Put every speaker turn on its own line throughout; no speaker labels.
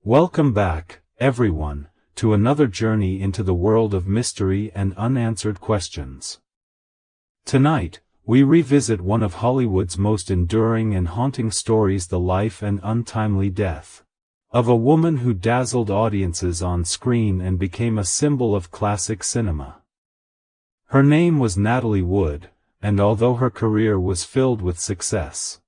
Welcome back, everyone, to another journey into the world of mystery and unanswered questions. Tonight, we revisit one of Hollywood's most enduring and haunting stories, the life and untimely death of a woman who dazzled audiences on screen and became a symbol of classic cinema. Her name was Natalie Wood, and although her career was filled with success,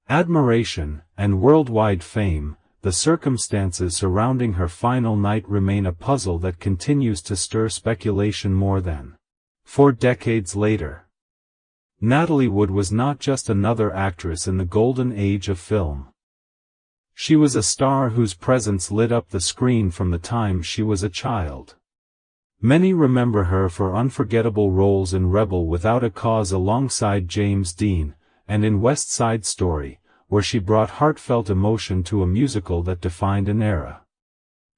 admiration, and worldwide fame, the circumstances surrounding her final night remain a puzzle that continues to stir speculation more than 4 decades later. Natalie Wood was not just another actress in the golden age of film. She was a star whose presence lit up the screen from the time she was a child. Many remember her for unforgettable roles in Rebel Without a Cause alongside James Dean, and in West Side Story, where she brought heartfelt emotion to a musical that defined an era.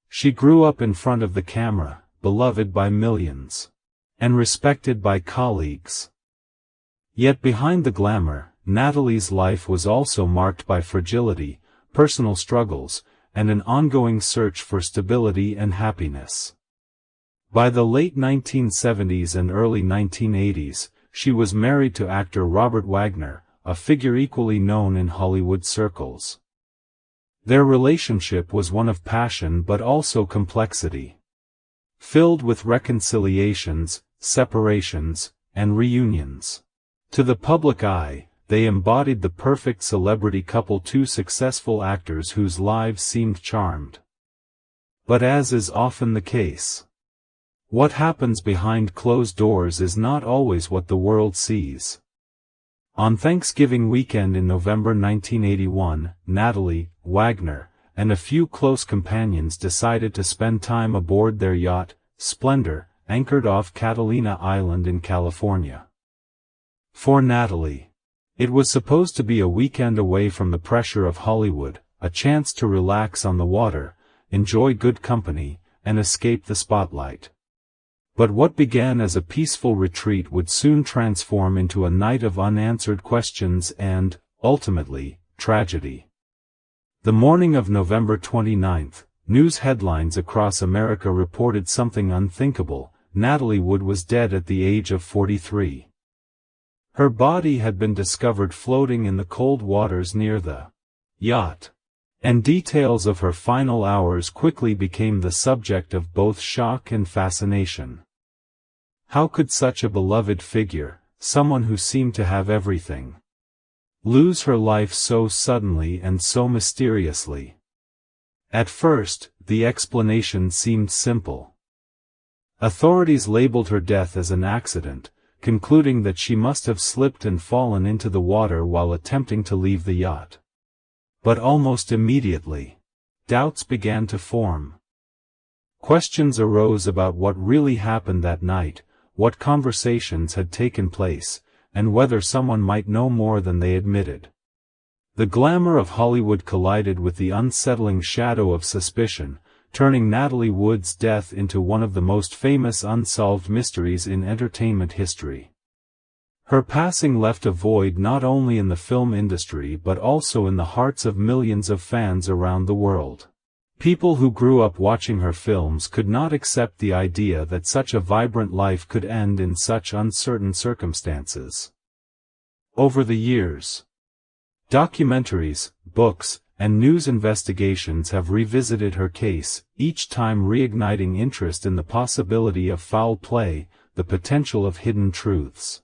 She grew up in front of the camera, beloved by millions, and respected by colleagues. Yet behind the glamour, Natalie's life was also marked by fragility, personal struggles, and an ongoing search for stability and happiness. By the late 1970s and early 1980s, she was married to actor Robert Wagner, a figure equally known in Hollywood circles. Their relationship was one of passion but also complexity, filled with reconciliations, separations, and reunions. To the public eye, they embodied the perfect celebrity couple, two successful actors whose lives seemed charmed. But as is often the case, what happens behind closed doors is not always what the world sees. On Thanksgiving weekend in November 1981, Natalie, Wagner, and a few close companions decided to spend time aboard their yacht, Splendor, anchored off Catalina Island in California. For Natalie, it was supposed to be a weekend away from the pressure of Hollywood, a chance to relax on the water, enjoy good company, and escape the spotlight. But what began as a peaceful retreat would soon transform into a night of unanswered questions and, ultimately, tragedy. The morning of November 29th, news headlines across America reported something unthinkable: Natalie Wood was dead at the age of 43. Her body had been discovered floating in the cold waters near the yacht, and details of her final hours quickly became the subject of both shock and fascination. How could such a beloved figure, someone who seemed to have everything, lose her life so suddenly and so mysteriously? At first, the explanation seemed simple. Authorities labeled her death as an accident, concluding that she must have slipped and fallen into the water while attempting to leave the yacht. But almost immediately, doubts began to form. Questions arose about what really happened that night, what conversations had taken place, and whether someone might know more than they admitted. The glamour of Hollywood collided with the unsettling shadow of suspicion, turning Natalie Wood's death into one of the most famous unsolved mysteries in entertainment history. Her passing left a void not only in the film industry but also in the hearts of millions of fans around the world. People who grew up watching her films could not accept the idea that such a vibrant life could end in such uncertain circumstances. Over the years, documentaries, books, and news investigations have revisited her case, each time reigniting interest in the possibility of foul play, the potential of hidden truths,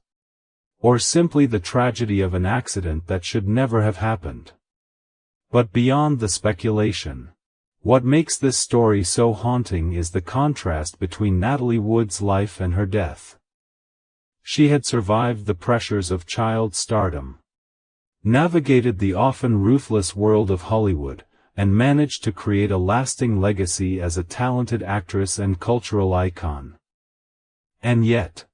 or simply the tragedy of an accident that should never have happened. But beyond the speculation, what makes this story so haunting is the contrast between Natalie Wood's life and her death. She had survived the pressures of child stardom, navigated the often ruthless world of Hollywood, and managed to create a lasting legacy as a talented actress and cultural icon. And yet,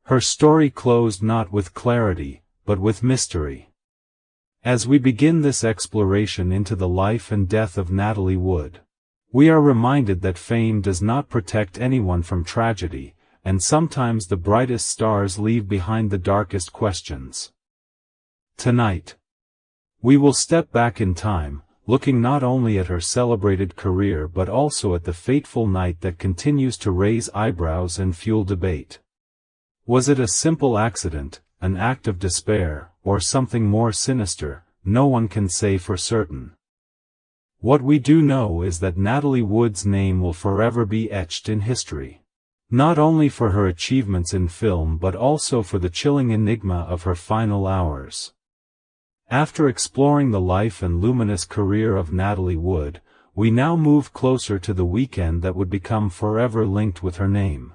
her story closed not with clarity, but with mystery. As we begin this exploration into the life and death of Natalie Wood, we are reminded that fame does not protect anyone from tragedy, and sometimes the brightest stars leave behind the darkest questions. Tonight, we will step back in time, looking not only at her celebrated career but also at the fateful night that continues to raise eyebrows and fuel debate. Was it a simple accident, an act of despair, or something more sinister? No one can say for certain. What we do know is that Natalie Wood's name will forever be etched in history. Not only for her achievements in film but also for the chilling enigma of her final hours. After exploring the life and luminous career of Natalie Wood, we now move closer to the weekend that would become forever linked with her name.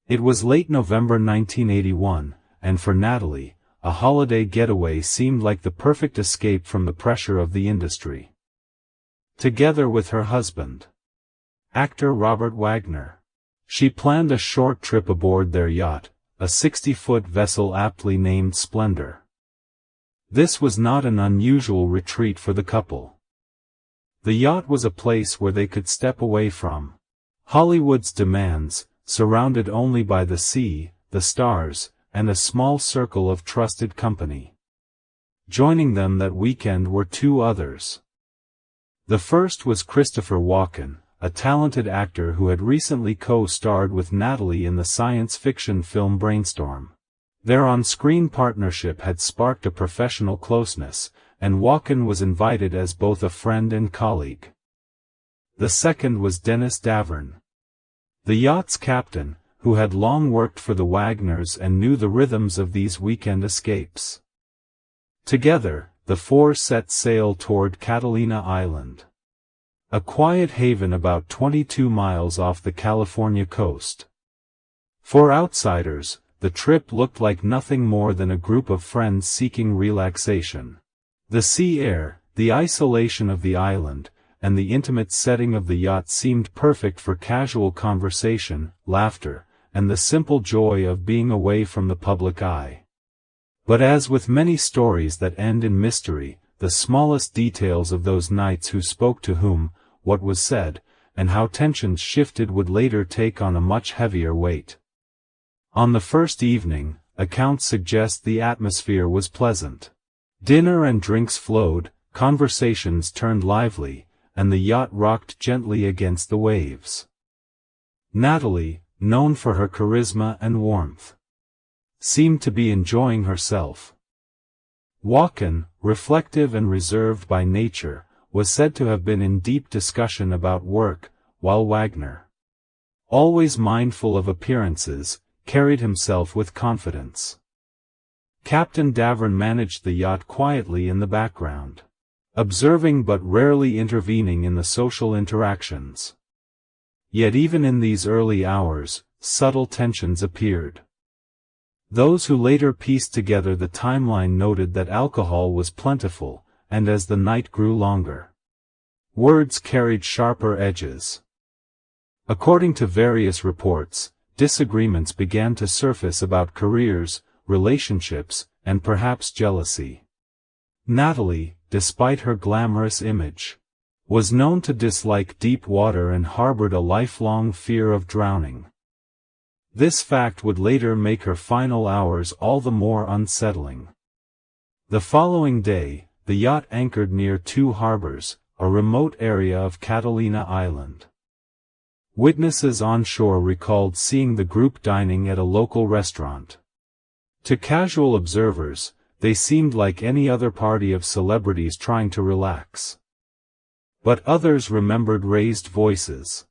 It was late November 1981, and for Natalie, a holiday getaway seemed like the perfect escape from the pressure of the industry. Together with her husband, actor Robert Wagner, she planned a short trip aboard their yacht, a 60-foot vessel aptly named Splendor. This was not an unusual retreat for the couple. The yacht was a place where they could step away from Hollywood's demands, surrounded only by the sea, the stars, and a small circle of trusted company. Joining them that weekend were two others. The first was Christopher Walken, a talented actor who had recently co-starred with Natalie in the science fiction film Brainstorm. Their on-screen partnership had sparked a professional closeness, and Walken was invited as both a friend and colleague. The second was Dennis Davern, the yacht's captain, who had long worked for the Wagners and knew the rhythms of these weekend escapes. Together, the four set sail toward Catalina Island, a quiet haven about 22 miles off the California coast. For outsiders, the trip looked like nothing more than a group of friends seeking relaxation. The sea air, the isolation of the island, and the intimate setting of the yacht seemed perfect for casual conversation, laughter, and the simple joy of being away from the public eye. But as with many stories that end in mystery, the smallest details of those nights, who spoke to whom, what was said, and how tensions shifted, would later take on a much heavier weight. On the first evening, accounts suggest the atmosphere was pleasant. Dinner and drinks flowed, conversations turned lively, and the yacht rocked gently against the waves. Natalie, known for her charisma and warmth, seemed to be enjoying herself. Walken, reflective and reserved by nature, was said to have been in deep discussion about work, while Wagner, always mindful of appearances, carried himself with confidence. Captain Davern managed the yacht quietly in the background, observing but rarely intervening in the social interactions. Yet even in these early hours, subtle tensions appeared. Those who later pieced together the timeline noted that alcohol was plentiful, and as the night grew longer, words carried sharper edges. According to various reports, disagreements began to surface about careers, relationships, and perhaps jealousy. Natalie, despite her glamorous image, was known to dislike deep water and harbored a lifelong fear of drowning. This fact would later make her final hours all the more unsettling. The following day, the yacht anchored near Two Harbors, a remote area of Catalina Island. Witnesses on shore recalled seeing the group dining at a local restaurant. To casual observers, they seemed like any other party of celebrities trying to relax. But others remembered raised voices,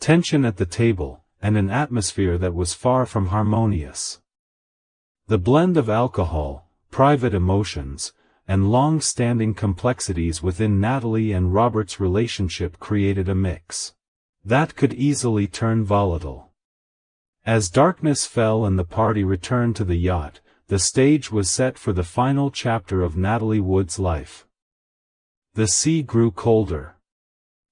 tension at the table, and an atmosphere that was far from harmonious. The blend of alcohol, private emotions, and long-standing complexities within Natalie and Robert's relationship created a mix that could easily turn volatile. As darkness fell and the party returned to the yacht, the stage was set for the final chapter of Natalie Wood's life. The sea grew colder.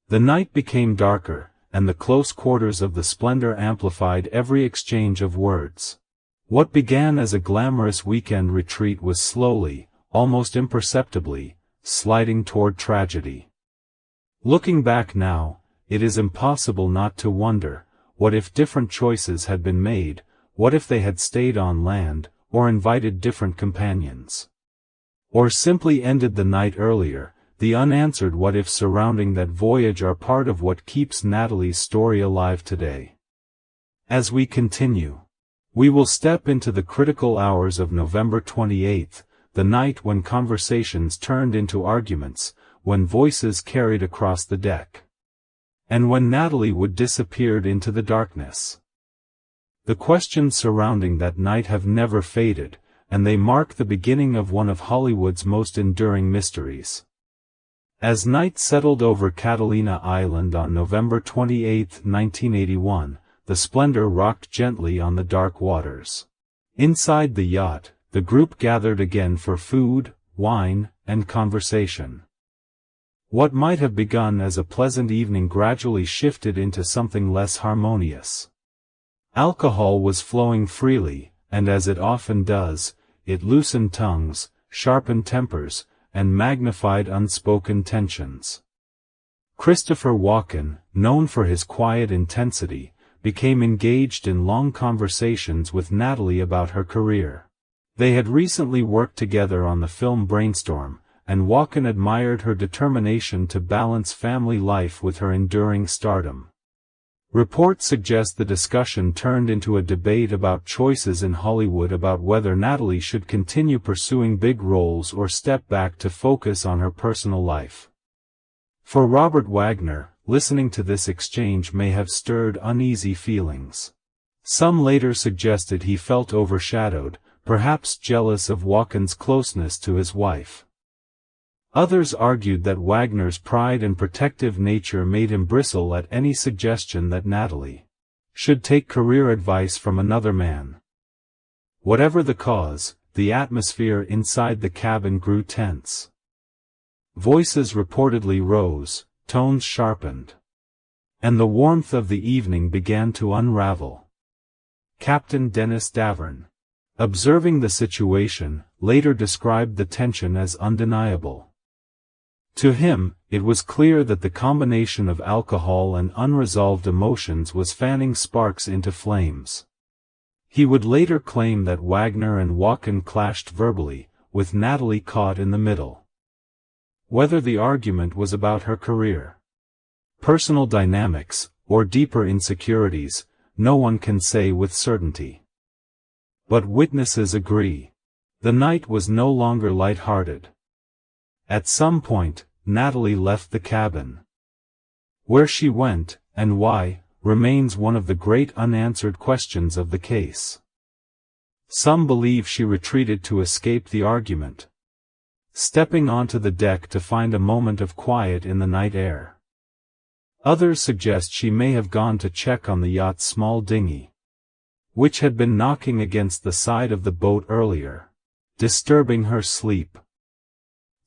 The night became darker, and the close quarters of the Splendor amplified every exchange of words. What began as a glamorous weekend retreat was slowly, almost imperceptibly, sliding toward tragedy. Looking back now, it is impossible not to wonder, what if different choices had been made, what if they had stayed on land, or invited different companions? Or simply ended the night earlier, the unanswered what-ifs surrounding that voyage are part of what keeps Natalie's story alive today. As we continue, we will step into the critical hours of November 28th, the night when conversations turned into arguments, when voices carried across the deck, and when Natalie Wood disappeared into the darkness. The questions surrounding that night have never faded, and they mark the beginning of one of Hollywood's most enduring mysteries. As night settled over Catalina Island on November 28, 1981, the Splendor rocked gently on the dark waters. Inside the yacht, the group gathered again for food, wine, and conversation. What might have begun as a pleasant evening gradually shifted into something less harmonious. Alcohol was flowing freely, and as it often does, it loosened tongues, sharpened tempers, and magnified unspoken tensions. Christopher Walken, known for his quiet intensity, became engaged in long conversations with Natalie about her career. They had recently worked together on the film Brainstorm, and Walken admired her determination to balance family life with her enduring stardom. Reports suggest the discussion turned into a debate about choices in Hollywood, about whether Natalie should continue pursuing big roles or step back to focus on her personal life. For Robert Wagner, listening to this exchange may have stirred uneasy feelings. Some later suggested he felt overshadowed, perhaps jealous of Walken's closeness to his wife. Others argued that Wagner's pride and protective nature made him bristle at any suggestion that Natalie should take career advice from another man. Whatever the cause, the atmosphere inside the cabin grew tense. Voices reportedly rose, tones sharpened, and the warmth of the evening began to unravel. Captain Dennis Davern, observing the situation, later described the tension as undeniable. To him, it was clear that the combination of alcohol and unresolved emotions was fanning sparks into flames. He would later claim that Wagner and Walken clashed verbally, with Natalie caught in the middle. Whether the argument was about her career, personal dynamics, or deeper insecurities, no one can say with certainty. But witnesses agree. The night was no longer light-hearted. At some point, Natalie left the cabin. Where she went, and why, remains one of the great unanswered questions of the case. Some believe she retreated to escape the argument, stepping onto the deck to find a moment of quiet in the night air. Others suggest she may have gone to check on the yacht's small dinghy, which had been knocking against the side of the boat earlier, disturbing her sleep.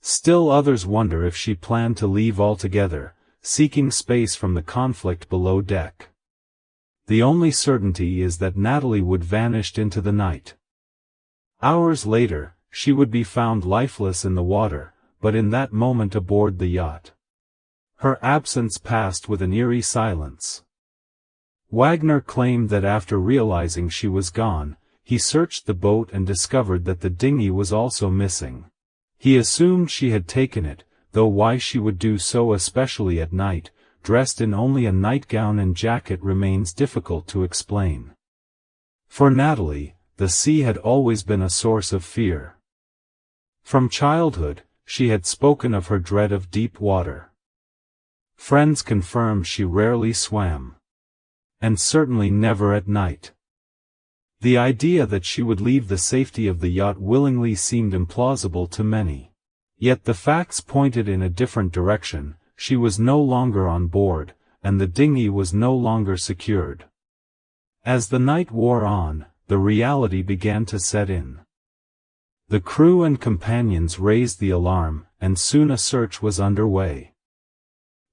Still others wonder if she planned to leave altogether, seeking space from the conflict below deck. The only certainty is that Natalie Wood vanished into the night. Hours later, she would be found lifeless in the water, but in that moment aboard the yacht, her absence passed with an eerie silence. Wagner claimed that after realizing she was gone, he searched the boat and discovered that the dinghy was also missing. He assumed she had taken it, though why she would do so, especially at night, dressed in only a nightgown and jacket, remains difficult to explain. For Natalie, the sea had always been a source of fear. From childhood, she had spoken of her dread of deep water. Friends confirmed she rarely swam, and certainly never at night. The idea that she would leave the safety of the yacht willingly seemed implausible to many. Yet the facts pointed in a different direction. She was no longer on board, and the dinghy was no longer secured. As the night wore on, the reality began to set in. The crew and companions raised the alarm, and soon a search was underway.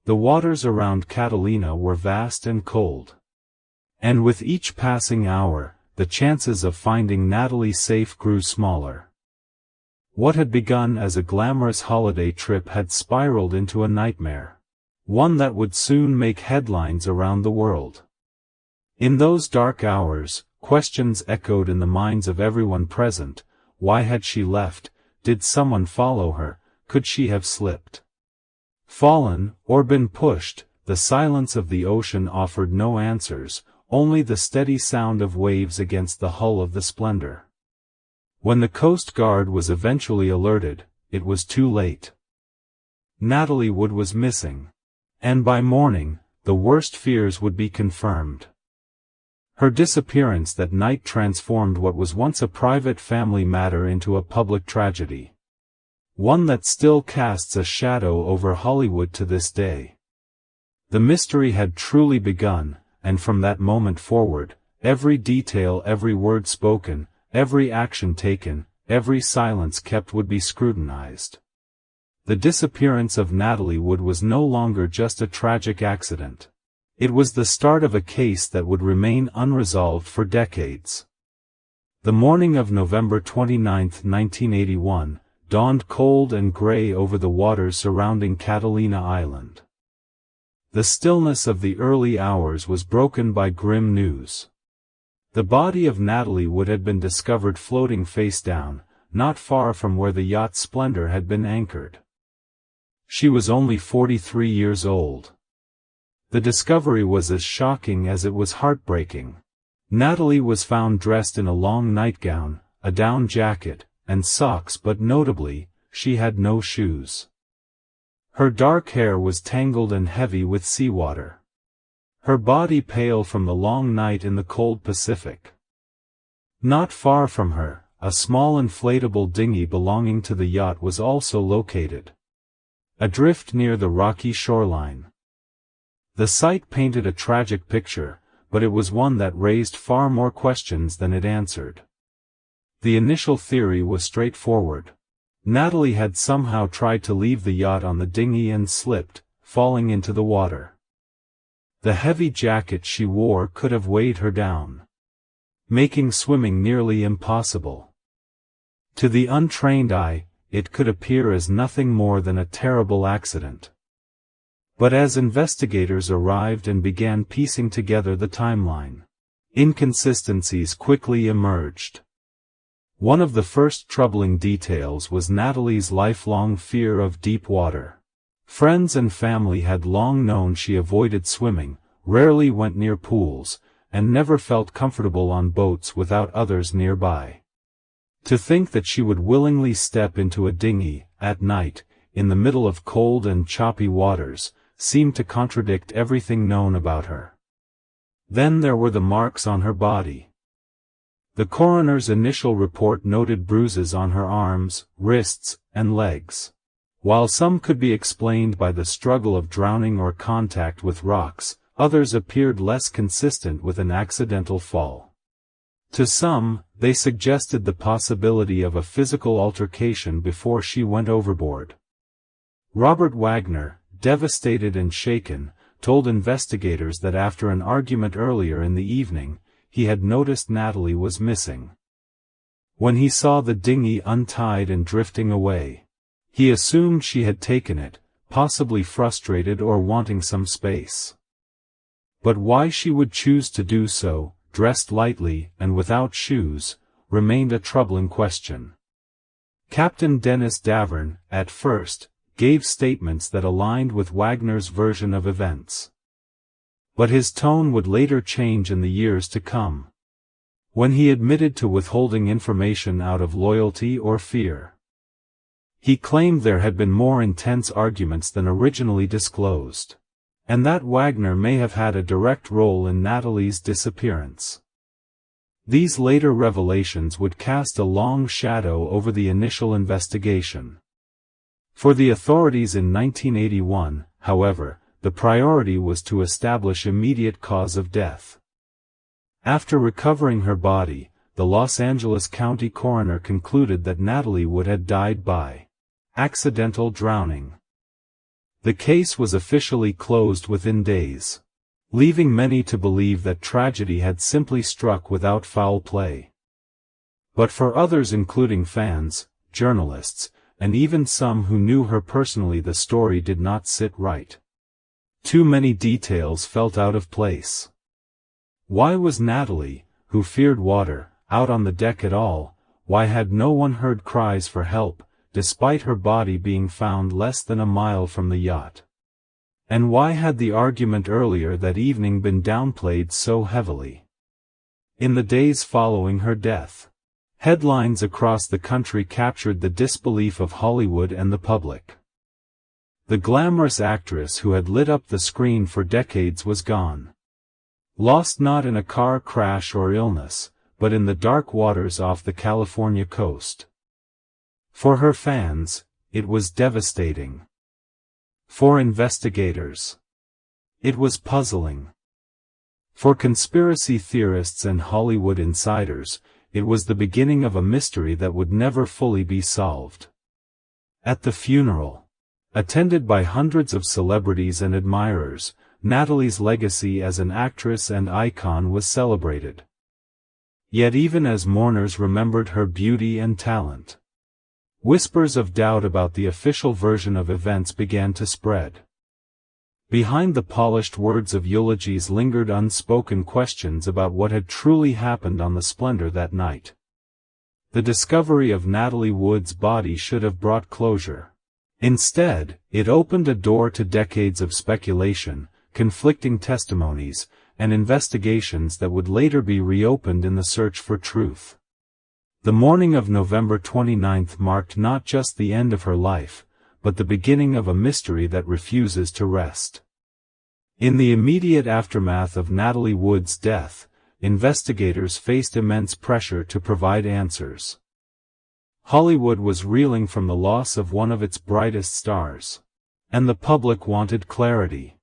The waters around Catalina were vast and cold, and with each passing hour, the chances of finding Natalie safe grew smaller. What had begun as a glamorous holiday trip had spiraled into a nightmare, one that would soon make headlines around the world. In those dark hours, questions echoed in the minds of everyone present. Why had she left? Did someone follow her? Could she have slipped Fallen, or been pushed, the silence of the ocean offered no answers, only the steady sound of waves against the hull of the Splendor. When the Coast Guard was eventually alerted, it was too late. Natalie Wood was missing. And by morning, the worst fears would be confirmed. Her disappearance that night transformed what was once a private family matter into a public tragedy. One that still casts a shadow over Hollywood to this day. The mystery had truly begun, and from that moment forward, every detail, every word spoken, every action taken, every silence kept would be scrutinized. The disappearance of Natalie Wood was no longer just a tragic accident. It was the start of a case that would remain unresolved for decades. The morning of November 29, 1981, dawned cold and gray over the waters surrounding Catalina Island. The stillness of the early hours was broken by grim news. The body of Natalie Wood had been discovered floating face down, not far from where the yacht Splendor had been anchored. She was only 43 years old. The discovery was as shocking as it was heartbreaking. Natalie was found dressed in a long nightgown, a down jacket, and socks, but notably, she had no shoes. Her dark hair was tangled and heavy with seawater. Her body pale from the long night in the cold Pacific. Not far from her, a small inflatable dinghy belonging to the yacht was also located. Adrift near the rocky shoreline. The sight painted a tragic picture, but it was one that raised far more questions than it answered. The initial theory was straightforward. Natalie had somehow tried to leave the yacht on the dinghy and slipped, falling into the water. The heavy jacket she wore could have weighed her down, making swimming nearly impossible. To the untrained eye, it could appear as nothing more than a terrible accident. But as investigators arrived and began piecing together the timeline, inconsistencies quickly emerged. One of the first troubling details was Natalie's lifelong fear of deep water. Friends and family had long known she avoided swimming, rarely went near pools, and never felt comfortable on boats without others nearby. To think that she would willingly step into a dinghy, at night, in the middle of cold and choppy waters, seemed to contradict everything known about her. Then there were the marks on her body. The coroner's initial report noted bruises on her arms, wrists, and legs. While some could be explained by the struggle of drowning or contact with rocks, others appeared less consistent with an accidental fall. To some, they suggested the possibility of a physical altercation before she went overboard. Robert Wagner, devastated and shaken, told investigators that after an argument earlier in the evening, he had noticed Natalie was missing. When he saw the dinghy untied and drifting away, he assumed she had taken it, possibly frustrated or wanting some space. But why she would choose to do so, dressed lightly and without shoes, remained a troubling question. Captain Dennis Davern, at first, gave statements that aligned with Wagner's version of events. But his tone would later change in the years to come, when he admitted to withholding information out of loyalty or fear. He claimed there had been more intense arguments than originally disclosed, and that Wagner may have had a direct role in Natalie's disappearance. These later revelations would cast a long shadow over the initial investigation. For the authorities in 1981, however, the priority was to establish immediate cause of death. After recovering her body, the Los Angeles County coroner concluded that Natalie Wood had died by accidental drowning. The case was officially closed within days, leaving many to believe that tragedy had simply struck without foul play. But for others, including fans, journalists, and even some who knew her personally, the story did not sit right. Too many details felt out of place. Why was Natalie, who feared water, out on the deck at all? Why had no one heard cries for help, despite her body being found less than a mile from the yacht. And why had the argument earlier that evening been downplayed so heavily? In the days following her death, headlines across the country captured the disbelief of Hollywood and the public. The glamorous actress who had lit up the screen for decades was gone. Lost not in a car crash or illness, but in the dark waters off the California coast. For her fans, it was devastating. For investigators, it was puzzling. For conspiracy theorists and Hollywood insiders, it was the beginning of a mystery that would never fully be solved. At the funeral, attended by hundreds of celebrities and admirers, Natalie's legacy as an actress and icon was celebrated. Yet even as mourners remembered her beauty and talent, whispers of doubt about the official version of events began to spread. Behind the polished words of eulogies lingered unspoken questions about what had truly happened on the Splendor that night. The discovery of Natalie Wood's body should have brought closure. Instead, it opened a door to decades of speculation, conflicting testimonies, and investigations that would later be reopened in the search for truth. The morning of November 29 marked not just the end of her life, but the beginning of a mystery that refuses to rest. In the immediate aftermath of Natalie Wood's death, investigators faced immense pressure to provide answers. Hollywood was reeling from the loss of one of its brightest stars, and the public wanted clarity.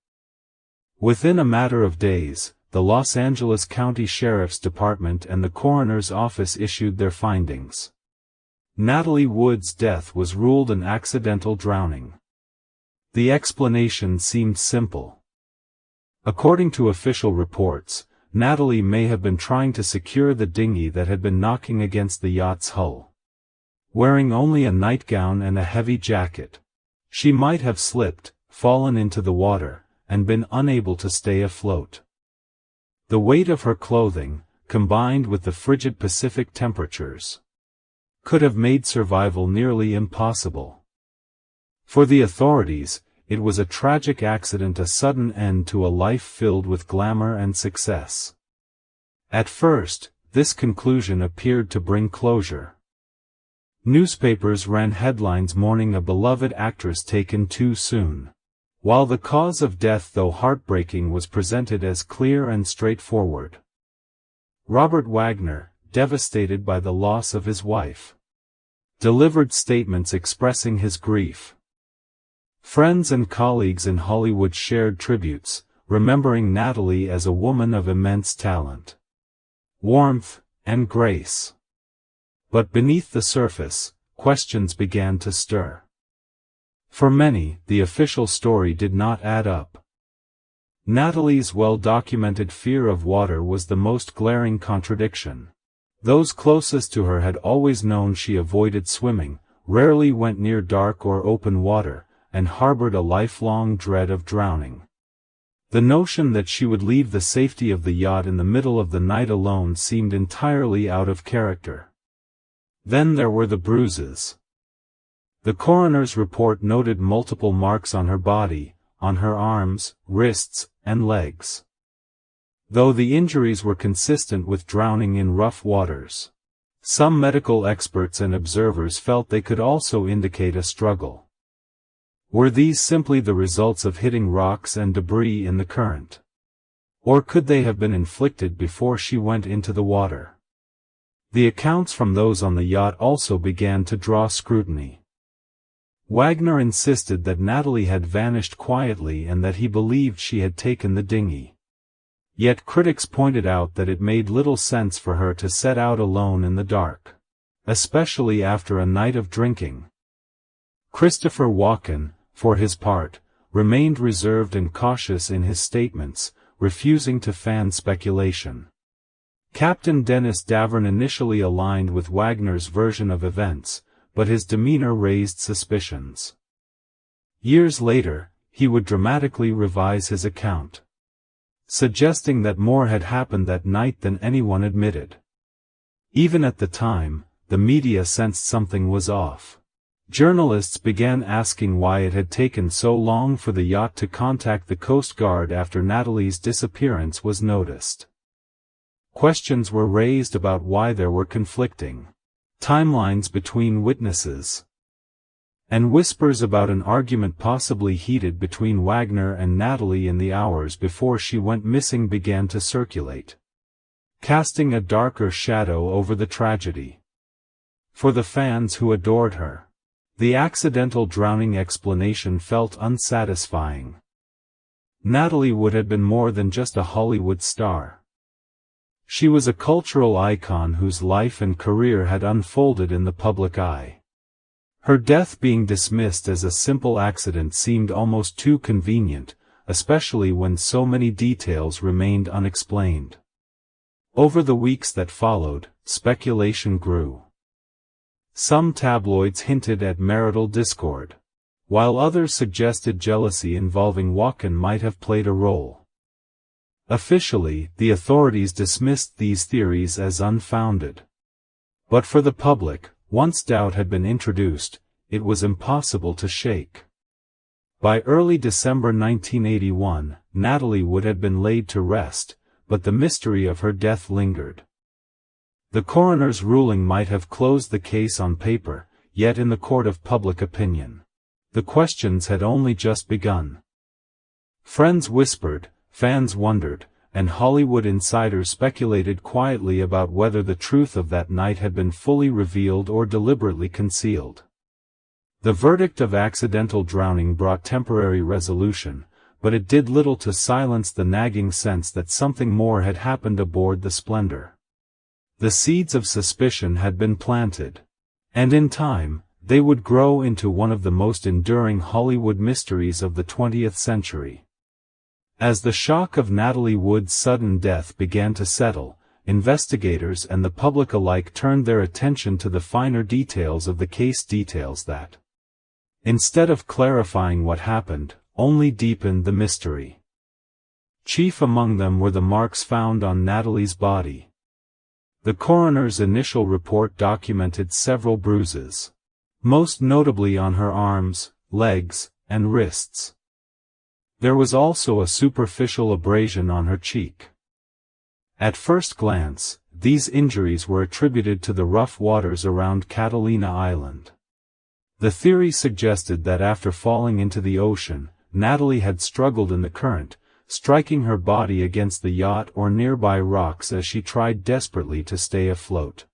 Within a matter of days, the Los Angeles County Sheriff's Department and the coroner's office issued their findings. Natalie Wood's death was ruled an accidental drowning. The explanation seemed simple. According to official reports, Natalie may have been trying to secure the dinghy that had been knocking against the yacht's hull. Wearing only a nightgown and a heavy jacket, she might have slipped, fallen into the water, and been unable to stay afloat. The weight of her clothing, combined with the frigid Pacific temperatures, could have made survival nearly impossible. For the authorities, it was a tragic accident, a sudden end to a life filled with glamour and success. At first, this conclusion appeared to bring closure. Newspapers ran headlines mourning a beloved actress taken too soon, while the cause of death, though heartbreaking, was presented as clear and straightforward. Robert Wagner, devastated by the loss of his wife, delivered statements expressing his grief. Friends and colleagues in Hollywood shared tributes, remembering Natalie as a woman of immense talent, warmth, and grace. But beneath the surface, questions began to stir. For many, the official story did not add up. Natalie's well-documented fear of water was the most glaring contradiction. Those closest to her had always known she avoided swimming, rarely went near dark or open water, and harbored a lifelong dread of drowning. The notion that she would leave the safety of the yacht in the middle of the night alone seemed entirely out of character. Then there were the bruises. The coroner's report noted multiple marks on her body, on her arms, wrists, and legs. Though the injuries were consistent with drowning in rough waters, some medical experts and observers felt they could also indicate a struggle. Were these simply the results of hitting rocks and debris in the current? Or could they have been inflicted before she went into the water? The accounts from those on the yacht also began to draw scrutiny. Wagner insisted that Natalie had vanished quietly and that he believed she had taken the dinghy. Yet critics pointed out that it made little sense for her to set out alone in the dark, especially after a night of drinking. Christopher Walken, for his part, remained reserved and cautious in his statements, refusing to fan speculation. Captain Dennis Davern initially aligned with Wagner's version of events, but his demeanor raised suspicions. Years later, he would dramatically revise his account, suggesting that more had happened that night than anyone admitted. Even at the time, the media sensed something was off. Journalists began asking why it had taken so long for the yacht to contact the Coast Guard after Natalie's disappearance was noticed. Questions were raised about why there were conflicting timelines between witnesses, and whispers about an argument possibly heated between Wagner and Natalie in the hours before she went missing began to circulate, casting a darker shadow over the tragedy. For the fans who adored her, the accidental drowning explanation felt unsatisfying. Natalie Wood had been more than just a Hollywood star. She was a cultural icon whose life and career had unfolded in the public eye. Her death being dismissed as a simple accident seemed almost too convenient, especially when so many details remained unexplained. Over the weeks that followed, speculation grew. Some tabloids hinted at marital discord, while others suggested jealousy involving Wagner might have played a role. Officially, the authorities dismissed these theories as unfounded. But for the public, once doubt had been introduced, it was impossible to shake. By early December 1981, Natalie Wood had been laid to rest, but the mystery of her death lingered. The coroner's ruling might have closed the case on paper, yet in the court of public opinion, the questions had only just begun. Friends whispered, fans wondered, and Hollywood insiders speculated quietly about whether the truth of that night had been fully revealed or deliberately concealed. The verdict of accidental drowning brought temporary resolution, but it did little to silence the nagging sense that something more had happened aboard the Splendor. The seeds of suspicion had been planted, and in time, they would grow into one of the most enduring Hollywood mysteries of the 20th century. As the shock of Natalie Wood's sudden death began to settle, investigators and the public alike turned their attention to the finer details of the case, details that, instead of clarifying what happened, only deepened the mystery. Chief among them were the marks found on Natalie's body. The coroner's initial report documented several bruises, most notably on her arms, legs, and wrists. There was also a superficial abrasion on her cheek. At first glance, these injuries were attributed to the rough waters around Catalina Island. The theory suggested that after falling into the ocean, Natalie had struggled in the current, striking her body against the yacht or nearby rocks as she tried desperately to stay afloat.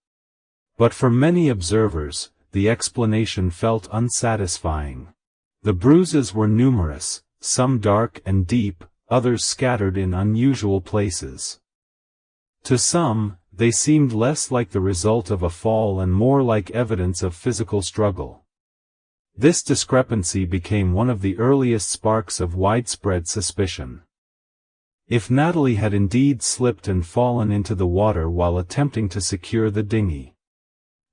But for many observers, the explanation felt unsatisfying. The bruises were numerous, some dark and deep, others scattered in unusual places. To some, they seemed less like the result of a fall and more like evidence of physical struggle. This discrepancy became one of the earliest sparks of widespread suspicion. If Natalie had indeed slipped and fallen into the water while attempting to secure the dinghy,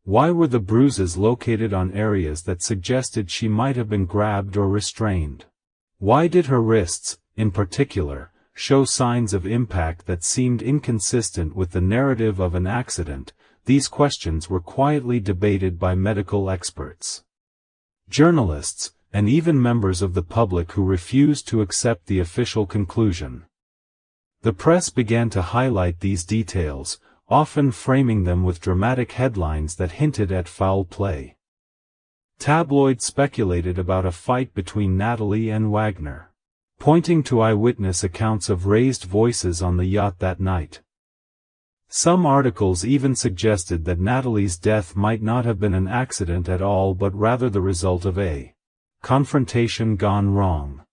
why were the bruises located on areas that suggested she might have been grabbed or restrained? Why did her wrists, in particular, show signs of impact that seemed inconsistent with the narrative of an accident? These questions were quietly debated by medical experts, journalists, and even members of the public who refused to accept the official conclusion. The press began to highlight these details, often framing them with dramatic headlines that hinted at foul play. Tabloids speculated about a fight between Natalie and Wagner, pointing to eyewitness accounts of raised voices on the yacht that night. Some articles even suggested that Natalie's death might not have been an accident at all but rather the result of a confrontation gone wrong.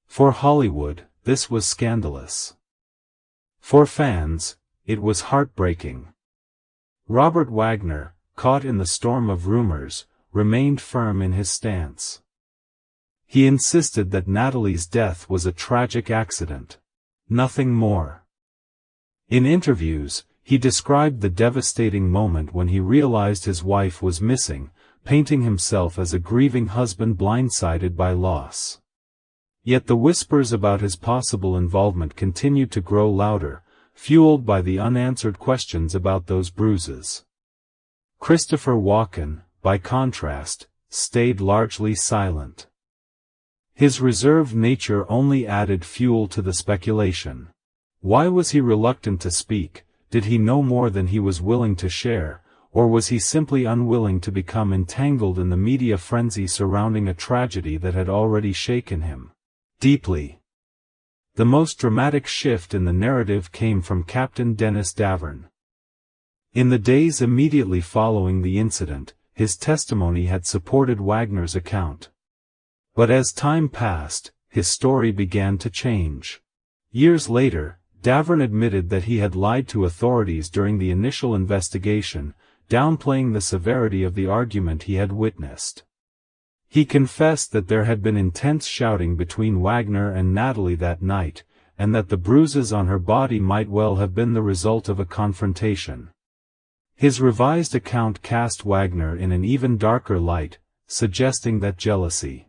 For Hollywood, this was scandalous. For fans, it was heartbreaking. Robert Wagner, caught in the storm of rumors, remained firm in his stance. He insisted that Natalie's death was a tragic accident, nothing more. In interviews, he described the devastating moment when he realized his wife was missing, painting himself as a grieving husband blindsided by loss. Yet the whispers about his possible involvement continued to grow louder, fueled by the unanswered questions about those bruises. Christopher Walken, by contrast, stayed largely silent. His reserved nature only added fuel to the speculation. Why was he reluctant to speak? Did he know more than he was willing to share, or was he simply unwilling to become entangled in the media frenzy surrounding a tragedy that had already shaken him deeply? The most dramatic shift in the narrative came from Captain Dennis Davern. In the days immediately following the incident, his testimony had supported Wagner's account. But as time passed, his story began to change. Years later, Davern admitted that he had lied to authorities during the initial investigation, downplaying the severity of the argument he had witnessed. He confessed that there had been intense shouting between Wagner and Natalie that night, and that the bruises on her body might well have been the result of a confrontation. His revised account cast Wagner in an even darker light, suggesting that jealousy,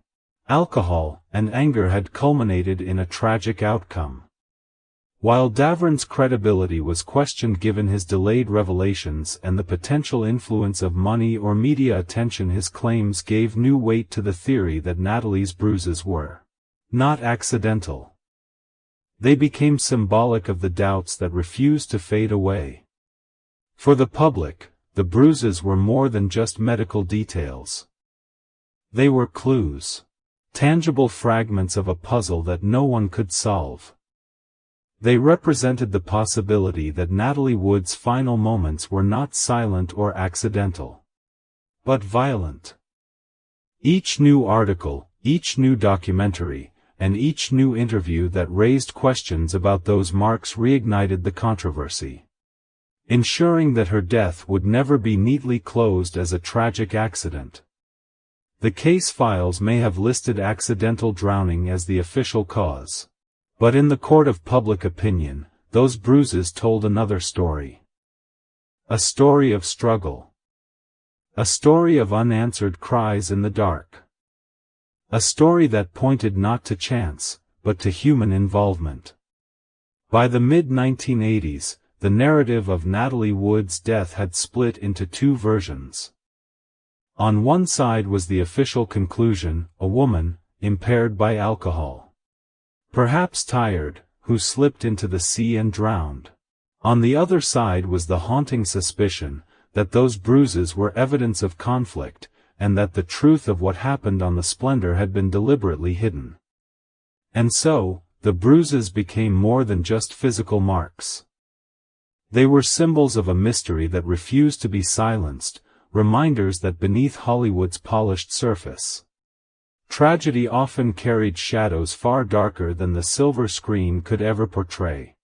alcohol, and anger had culminated in a tragic outcome. While Davern's credibility was questioned given his delayed revelations and the potential influence of money or media attention, his claims gave new weight to the theory that Natalie's bruises were not accidental. They became symbolic of the doubts that refused to fade away. For the public, the bruises were more than just medical details. They were clues, tangible fragments of a puzzle that no one could solve. They represented the possibility that Natalie Wood's final moments were not silent or accidental, but violent. Each new article, each new documentary, and each new interview that raised questions about those marks reignited the controversy, ensuring that her death would never be neatly closed as a tragic accident. The case files may have listed accidental drowning as the official cause. But in the court of public opinion, those bruises told another story. A story of struggle. A story of unanswered cries in the dark. A story that pointed not to chance, but to human involvement. By the mid-1980s, the narrative of Natalie Wood's death had split into two versions. On one side was the official conclusion, a woman, impaired by alcohol, perhaps tired, who slipped into the sea and drowned. On the other side was the haunting suspicion that those bruises were evidence of conflict, and that the truth of what happened on the Splendor had been deliberately hidden. And so, the bruises became more than just physical marks. They were symbols of a mystery that refused to be silenced, reminders that beneath Hollywood's polished surface, tragedy often carried shadows far darker than the silver screen could ever portray.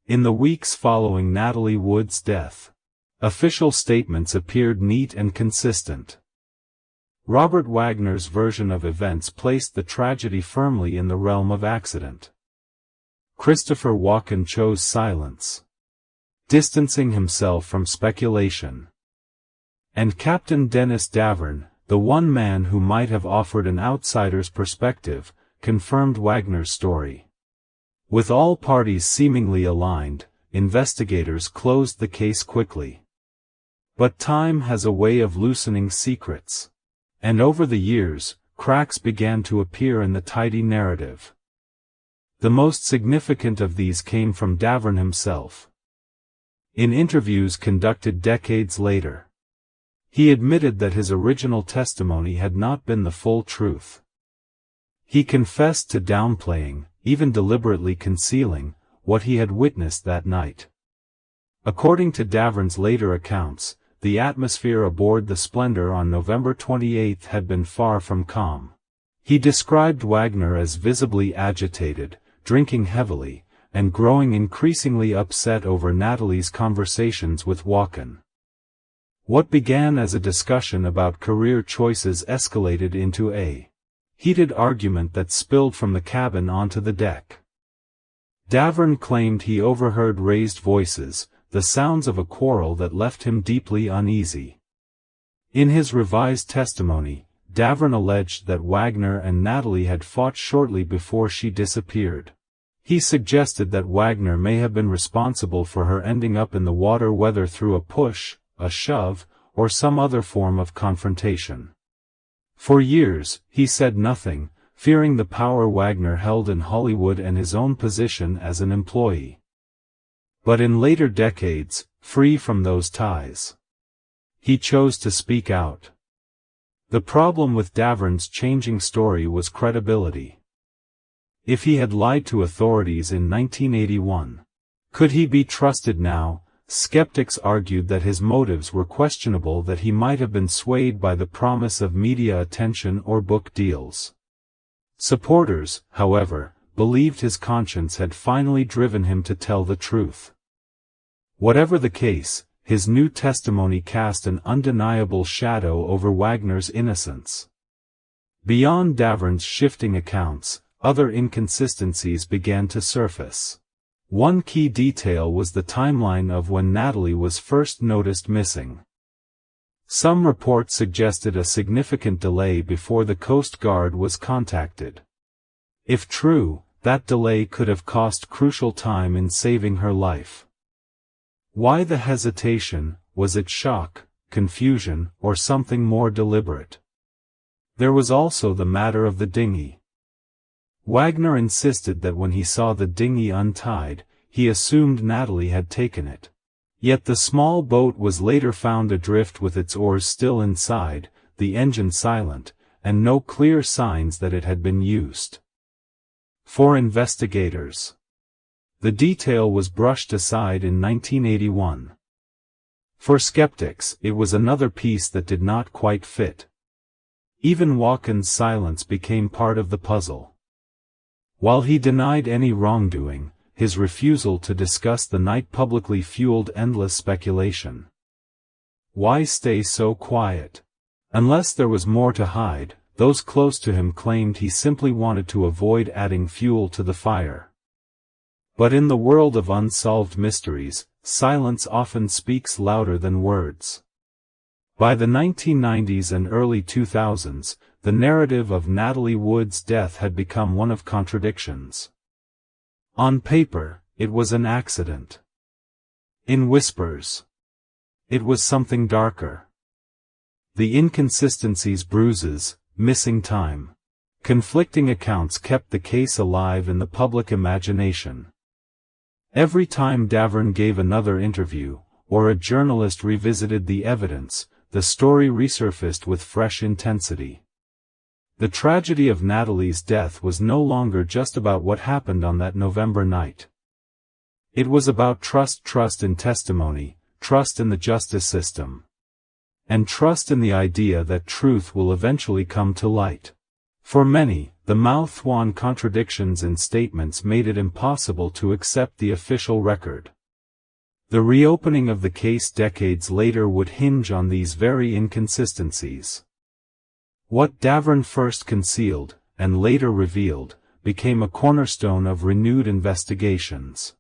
In the weeks following Natalie Wood's death, official statements appeared neat and consistent. Robert Wagner's version of events placed the tragedy firmly in the realm of accident. Christopher Walken chose silence, distancing himself from speculation. And Captain Dennis Davern, the one man who might have offered an outsider's perspective, confirmed Wagner's story. With all parties seemingly aligned, investigators closed the case quickly. But time has a way of loosening secrets. And over the years, cracks began to appear in the tidy narrative. The most significant of these came from Davern himself. In interviews conducted decades later, he admitted that his original testimony had not been the full truth. He confessed to downplaying, even deliberately concealing, what he had witnessed that night. According to Davern's later accounts, the atmosphere aboard the Splendor on November 28 had been far from calm. He described Wagner as visibly agitated, drinking heavily, and growing increasingly upset over Natalie's conversations with Walken. What began as a discussion about career choices escalated into a heated argument that spilled from the cabin onto the deck. Davern claimed he overheard raised voices, the sounds of a quarrel that left him deeply uneasy. In his revised testimony, Davern alleged that Wagner and Natalie had fought shortly before she disappeared. He suggested that Wagner may have been responsible for her ending up in the water, whether through a push, a shove, or some other form of confrontation. For years, he said nothing, fearing the power Wagner held in Hollywood and his own position as an employee. But in later decades, free from those ties, he chose to speak out. The problem with Davern's changing story was credibility. If he had lied to authorities in 1981, could he be trusted now? Skeptics argued that his motives were questionable, that he might have been swayed by the promise of media attention or book deals. Supporters, however, believed his conscience had finally driven him to tell the truth. Whatever the case, his new testimony cast an undeniable shadow over Wagner's innocence. Beyond Davern's shifting accounts, other inconsistencies began to surface. One key detail was the timeline of when Natalie was first noticed missing. Some reports suggested a significant delay before the Coast Guard was contacted. If true, that delay could have cost crucial time in saving her life. Why the hesitation? Was it shock, confusion, or something more deliberate? There was also the matter of the dinghy. Wagner insisted that when he saw the dinghy untied, he assumed Natalie had taken it. Yet the small boat was later found adrift with its oars still inside, the engine silent, and no clear signs that it had been used. For investigators, the detail was brushed aside in 1981. For skeptics, it was another piece that did not quite fit. Even Walken's silence became part of the puzzle. While he denied any wrongdoing, his refusal to discuss the night publicly fueled endless speculation. Why stay so quiet? Unless there was more to hide, those close to him claimed he simply wanted to avoid adding fuel to the fire. But in the world of unsolved mysteries, silence often speaks louder than words. By the 1990s and early 2000s, the narrative of Natalie Wood's death had become one of contradictions. On paper, it was an accident. In whispers, it was something darker. The inconsistencies, bruises, missing time, conflicting accounts kept the case alive in the public imagination. Every time Davern gave another interview, or a journalist revisited the evidence, the story resurfaced with fresh intensity. The tragedy of Natalie's death was no longer just about what happened on that November night. It was about trust in testimony, trust in the justice system, and trust in the idea that truth will eventually come to light. For many, the mouth-watering contradictions in statements made it impossible to accept the official record. The reopening of the case decades later would hinge on these very inconsistencies. What Davern first concealed, and later revealed, became a cornerstone of renewed investigations.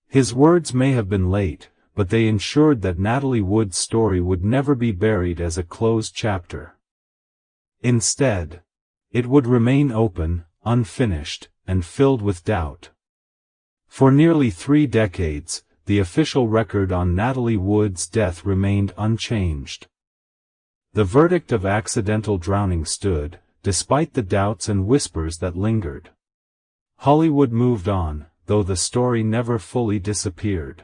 His words may have been late, but they ensured that Natalie Wood's story would never be buried as a closed chapter. Instead, it would remain open, unfinished, and filled with doubt. For nearly 3 decades, the official record on Natalie Wood's death remained unchanged. The verdict of accidental drowning stood, despite the doubts and whispers that lingered. Hollywood moved on, though the story never fully disappeared.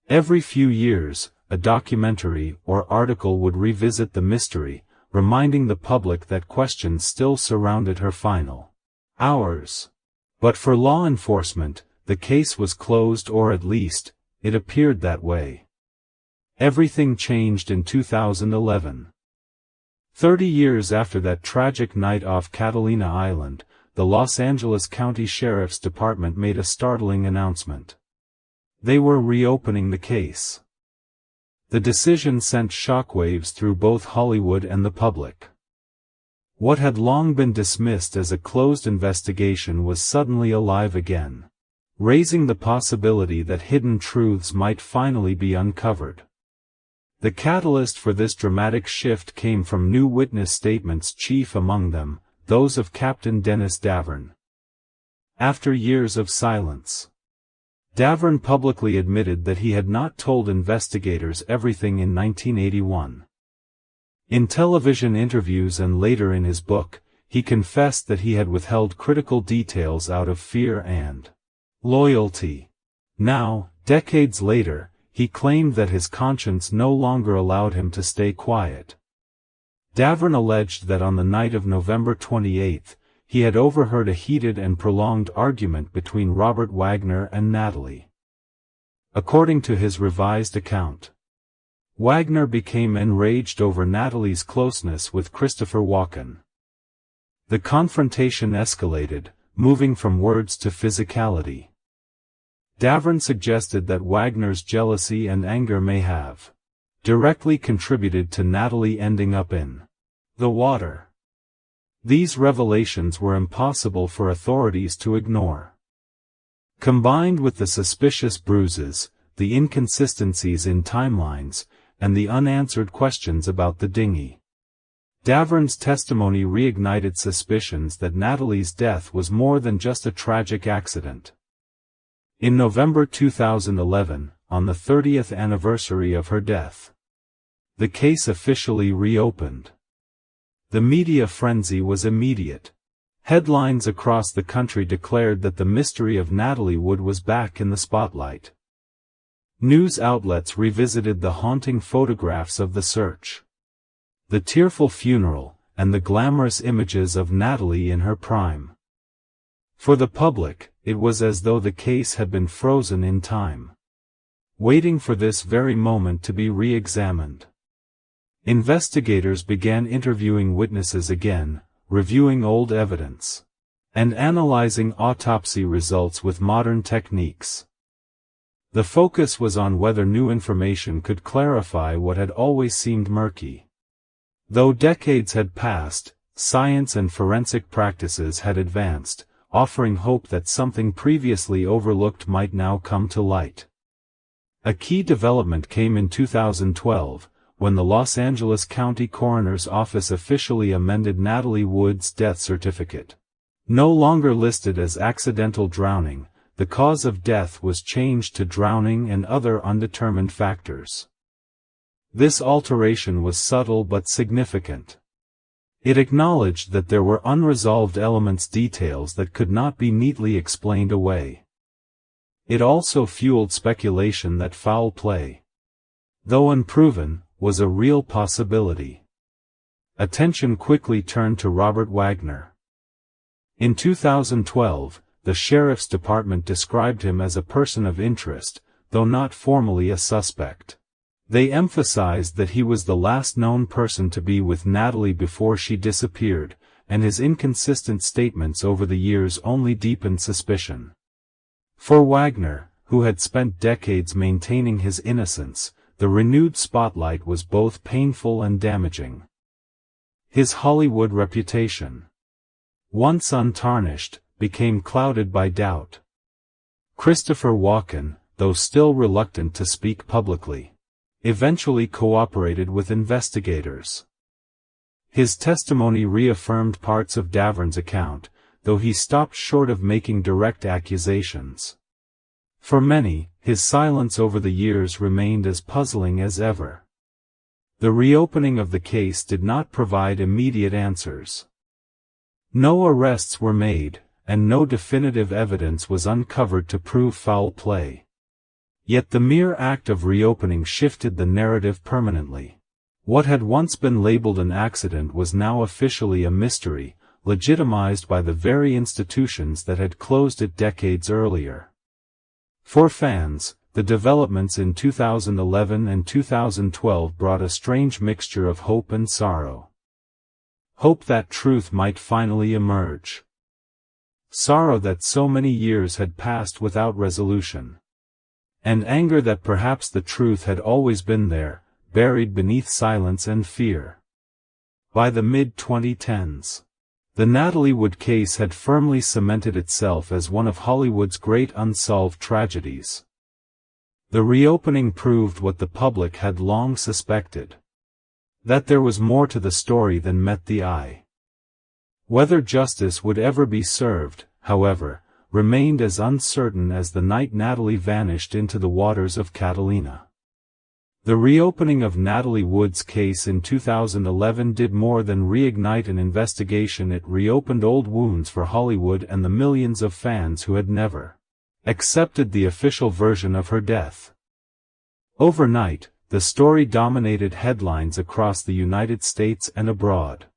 Every few years, a documentary or article would revisit the mystery, reminding the public that questions still surrounded her final hours. But for law enforcement, the case was closed, or at least, it appeared that way. Everything changed in 2011. 30 years after that tragic night off Catalina Island, the Los Angeles County Sheriff's Department made a startling announcement. They were reopening the case. The decision sent shockwaves through both Hollywood and the public. What had long been dismissed as a closed investigation was suddenly alive again, raising the possibility that hidden truths might finally be uncovered. The catalyst for this dramatic shift came from new witness statements, chief among them, those of Captain Dennis Davern. After years of silence, Davern publicly admitted that he had not told investigators everything in 1981. In television interviews and later in his book, he confessed that he had withheld critical details out of fear and loyalty. Now, decades later, he claimed that his conscience no longer allowed him to stay quiet. Davern alleged that on the night of November 28, he had overheard a heated and prolonged argument between Robert Wagner and Natalie. According to his revised account, Wagner became enraged over Natalie's closeness with Christopher Walken. The confrontation escalated, moving from words to physicality. Davern suggested that Wagner's jealousy and anger may have directly contributed to Natalie ending up in the water. These revelations were impossible for authorities to ignore. Combined with the suspicious bruises, the inconsistencies in timelines, and the unanswered questions about the dinghy, Davern's testimony reignited suspicions that Natalie's death was more than just a tragic accident. In November 2011, on the 30th anniversary of her death, the case officially reopened. The media frenzy was immediate. Headlines across the country declared that the mystery of Natalie Wood was back in the spotlight. News outlets revisited the haunting photographs of the search, the tearful funeral, and the glamorous images of Natalie in her prime. For the public, it was as though the case had been frozen in time, waiting for this very moment to be re-examined. Investigators began interviewing witnesses again, reviewing old evidence, and analyzing autopsy results with modern techniques. The focus was on whether new information could clarify what had always seemed murky. Though decades had passed, science and forensic practices had advanced, offering hope that something previously overlooked might now come to light. A key development came in 2012, when the Los Angeles County Coroner's Office officially amended Natalie Wood's death certificate. No longer listed as accidental drowning, the cause of death was changed to drowning and other undetermined factors. This alteration was subtle but significant. It acknowledged that there were unresolved details that could not be neatly explained away. It also fueled speculation that foul play, though unproven, was a real possibility. Attention quickly turned to Robert Wagner. In 2012, the Sheriff's Department described him as a person of interest, though not formally a suspect. They emphasized that he was the last known person to be with Natalie before she disappeared, and his inconsistent statements over the years only deepened suspicion. For Wagner, who had spent decades maintaining his innocence, the renewed spotlight was both painful and damaging. His Hollywood reputation, once untarnished, became clouded by doubt. Christopher Walken, though still reluctant to speak publicly, eventually cooperated with investigators. His testimony reaffirmed parts of Davern's account, though he stopped short of making direct accusations. For many, his silence over the years remained as puzzling as ever. The reopening of the case did not provide immediate answers. No arrests were made, and no definitive evidence was uncovered to prove foul play. Yet the mere act of reopening shifted the narrative permanently. What had once been labeled an accident was now officially a mystery, legitimized by the very institutions that had closed it decades earlier. For fans, the developments in 2011 and 2012 brought a strange mixture of hope and sorrow. Hope that truth might finally emerge. Sorrow that so many years had passed without resolution. And anger that perhaps the truth had always been there, buried beneath silence and fear. By the mid-2010s, the Natalie Wood case had firmly cemented itself as one of Hollywood's great unsolved tragedies. The reopening proved what the public had long suspected: that there was more to the story than met the eye. Whether justice would ever be served, however, remained as uncertain as the night Natalie vanished into the waters of Catalina. The reopening of Natalie Wood's case in 2011 did more than reignite an investigation. It reopened old wounds for Hollywood and the millions of fans who had never accepted the official version of her death. Overnight, the story dominated headlines across the United States and abroad.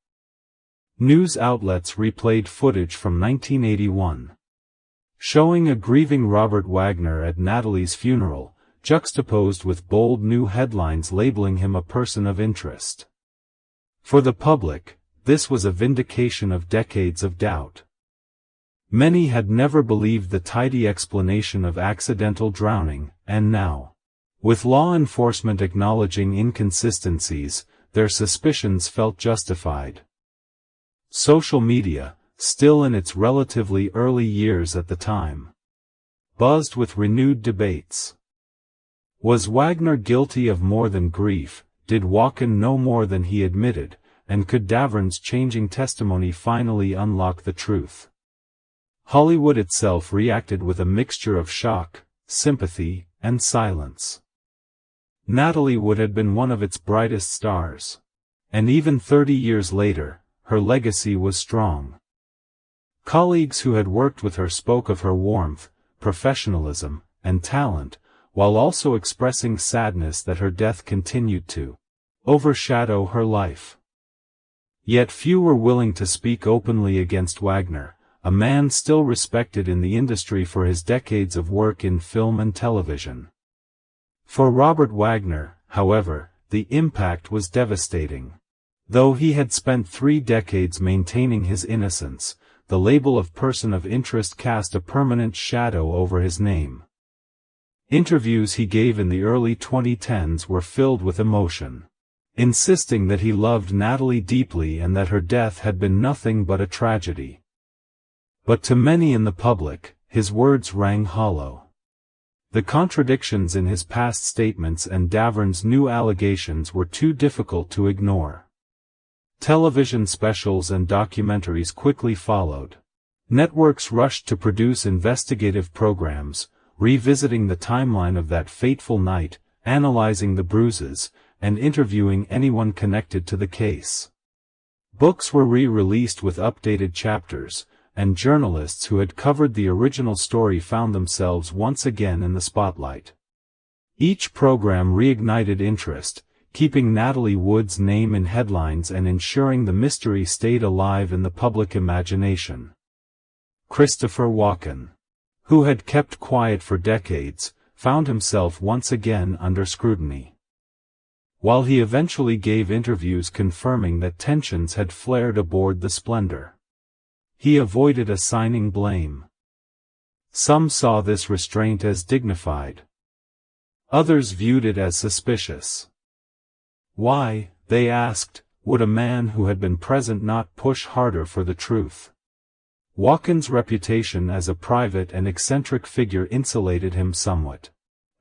News outlets replayed footage from 1981, showing a grieving Robert Wagner at Natalie's funeral, juxtaposed with bold new headlines labeling him a person of interest. For the public, this was a vindication of decades of doubt. Many had never believed the tidy explanation of accidental drowning, and now, with law enforcement acknowledging inconsistencies, their suspicions felt justified. Social media, still in its relatively early years at the time, buzzed with renewed debates. Was Wagner guilty of more than grief? Did Walken know more than he admitted? And could Davern's changing testimony finally unlock the truth? Hollywood itself reacted with a mixture of shock, sympathy, and silence. Natalie Wood had been one of its brightest stars. And even 30 years later, her legacy was strong. Colleagues who had worked with her spoke of her warmth, professionalism, and talent, while also expressing sadness that her death continued to overshadow her life. Yet few were willing to speak openly against Wagner, a man still respected in the industry for his decades of work in film and television. For Robert Wagner, however, the impact was devastating. Though he had spent 3 decades maintaining his innocence, the label of person of interest cast a permanent shadow over his name. Interviews he gave in the early 2010s were filled with emotion, insisting that he loved Natalie deeply and that her death had been nothing but a tragedy. But to many in the public, his words rang hollow. The contradictions in his past statements and Davern's new allegations were too difficult to ignore. Television specials and documentaries quickly followed. Networks rushed to produce investigative programs, revisiting the timeline of that fateful night, analyzing the bruises, and interviewing anyone connected to the case. Books were re-released with updated chapters, and journalists who had covered the original story found themselves once again in the spotlight. Each program reignited interest, keeping Natalie Wood's name in headlines and ensuring the mystery stayed alive in the public imagination. Christopher Walken, who had kept quiet for decades, found himself once again under scrutiny. While he eventually gave interviews confirming that tensions had flared aboard the Splendor, he avoided assigning blame. Some saw this restraint as dignified. Others viewed it as suspicious. Why, they asked, would a man who had been present not push harder for the truth? Walken's reputation as a private and eccentric figure insulated him somewhat.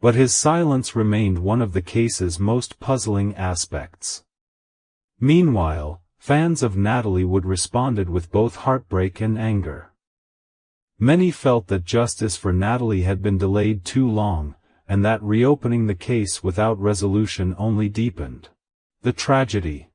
But his silence remained one of the case's most puzzling aspects. Meanwhile, fans of Natalie Wood responded with both heartbreak and anger. Many felt that justice for Natalie had been delayed too long, and that reopening the case without resolution only deepened the tragedy.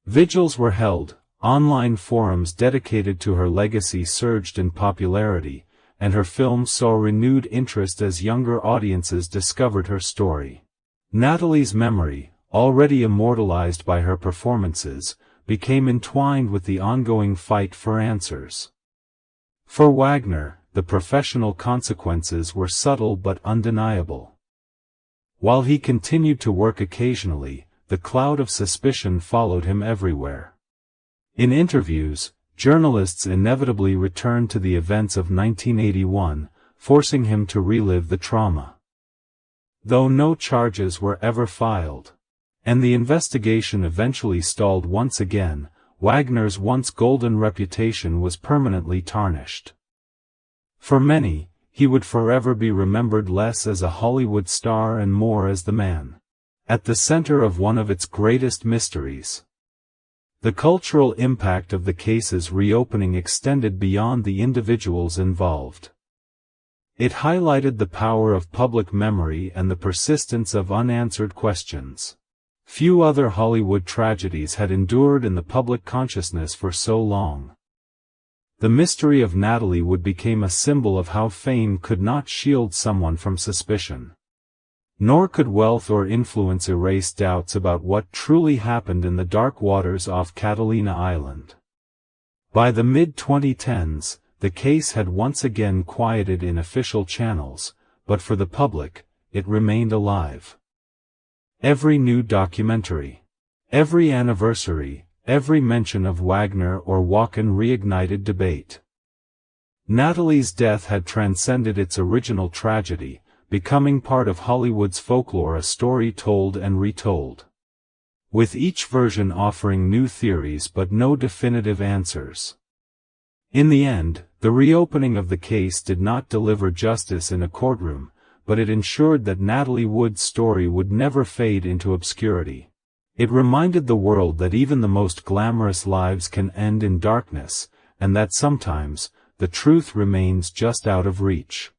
Vigils were held, online forums dedicated to her legacy surged in popularity, and her film saw renewed interest as younger audiences discovered her story. Natalie's memory, already immortalized by her performances, became entwined with the ongoing fight for answers. For Wagner, the professional consequences were subtle but undeniable. While he continued to work occasionally, the cloud of suspicion followed him everywhere. In interviews, journalists inevitably returned to the events of 1981, forcing him to relive the trauma. Though no charges were ever filed, and the investigation eventually stalled once again, Wagner's once golden reputation was permanently tarnished. For many, he would forever be remembered less as a Hollywood star and more as the man at the center of one of its greatest mysteries. The cultural impact of the case's reopening extended beyond the individuals involved. It highlighted the power of public memory and the persistence of unanswered questions. Few other Hollywood tragedies had endured in the public consciousness for so long. The mystery of Natalie Wood became a symbol of how fame could not shield someone from suspicion. Nor could wealth or influence erase doubts about what truly happened in the dark waters off Catalina Island. By the mid-2010s, the case had once again quieted in official channels, but for the public, it remained alive. Every new documentary, every anniversary, every mention of Wagner or Walken reignited debate. Natalie's death had transcended its original tragedy, becoming part of Hollywood's folklore, a story told and retold. With each version offering new theories but no definitive answers. In the end, the reopening of the case did not deliver justice in a courtroom, but it ensured that Natalie Wood's story would never fade into obscurity. It reminded the world that even the most glamorous lives can end in darkness, and that sometimes, the truth remains just out of reach.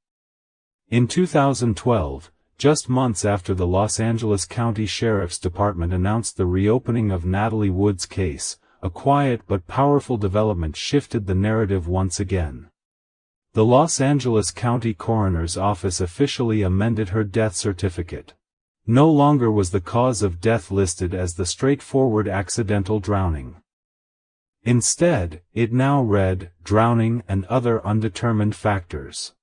In 2012, just months after the Los Angeles County Sheriff's Department announced the reopening of Natalie Wood's case, a quiet but powerful development shifted the narrative once again. The Los Angeles County Coroner's Office officially amended her death certificate. No longer was the cause of death listed as the straightforward accidental drowning. Instead, it now read, drowning and other undetermined factors.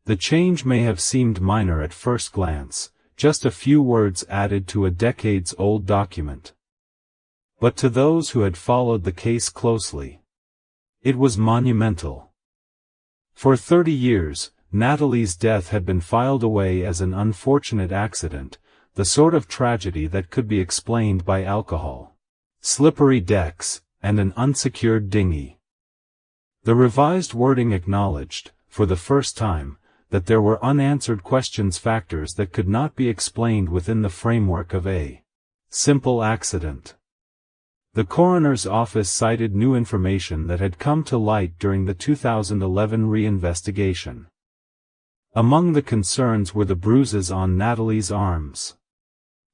The change may have seemed minor at first glance, just a few words added to a decades-old document. But to those who had followed the case closely, it was monumental. For 30 years, Natalie's death had been filed away as an unfortunate accident, the sort of tragedy that could be explained by alcohol, slippery decks, and an unsecured dinghy. The revised wording acknowledged, for the first time, that there were unanswered questions, factors that could not be explained within the framework of a simple accident. The coroner's office cited new information that had come to light during the 2011 reinvestigation. Among the concerns were the bruises on Natalie's arms,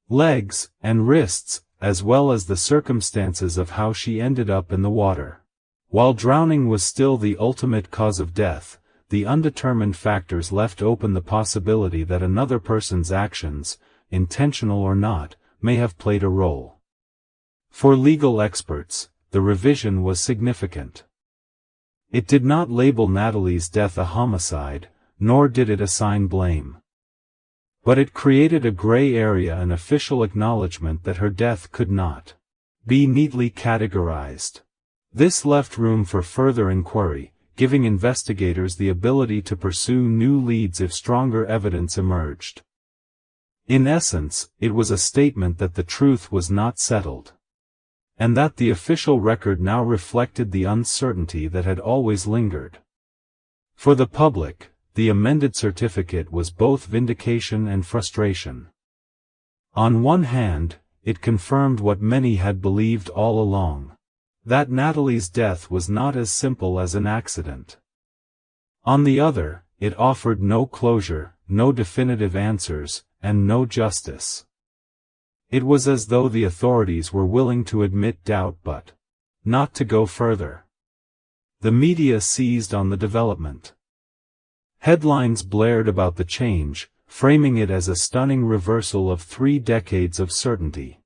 legs, and wrists, as well as the circumstances of how she ended up in the water. While drowning was still the ultimate cause of death, the undetermined factors left open the possibility that another person's actions, intentional or not, may have played a role. For legal experts, the revision was significant. It did not label Natalie's death a homicide, nor did it assign blame. But it created a gray area, an official acknowledgement that her death could not be neatly categorized. This left room for further inquiry, giving investigators the ability to pursue new leads if stronger evidence emerged. In essence, it was a statement that the truth was not settled, and that the official record now reflected the uncertainty that had always lingered. For the public, the amended certificate was both vindication and frustration. On one hand, it confirmed what many had believed all along, that Natalie's death was not as simple as an accident. On the other, it offered no closure, no definitive answers, and no justice. It was as though the authorities were willing to admit doubt but not to go further. The media seized on the development. Headlines blared about the change, framing it as a stunning reversal of 3 decades of certainty.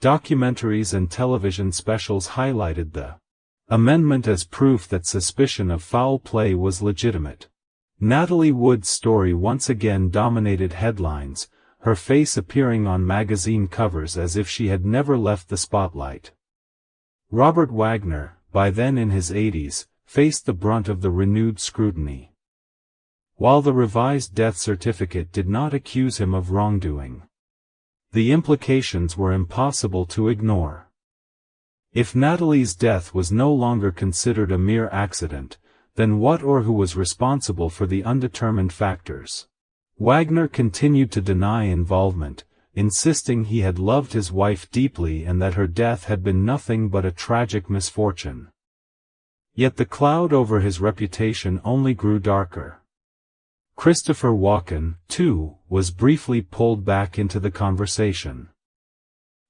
Documentaries and television specials highlighted the amendment as proof that suspicion of foul play was legitimate. Natalie Wood's story once again dominated headlines, her face appearing on magazine covers as if she had never left the spotlight. Robert Wagner, by then in his 80s, faced the brunt of the renewed scrutiny. While the revised death certificate did not accuse him of wrongdoing, the implications were impossible to ignore. If Natalie's death was no longer considered a mere accident, then what or who was responsible for the undetermined factors? Wagner continued to deny involvement, insisting he had loved his wife deeply and that her death had been nothing but a tragic misfortune. Yet the cloud over his reputation only grew darker. Christopher Walken, too, was briefly pulled back into the conversation.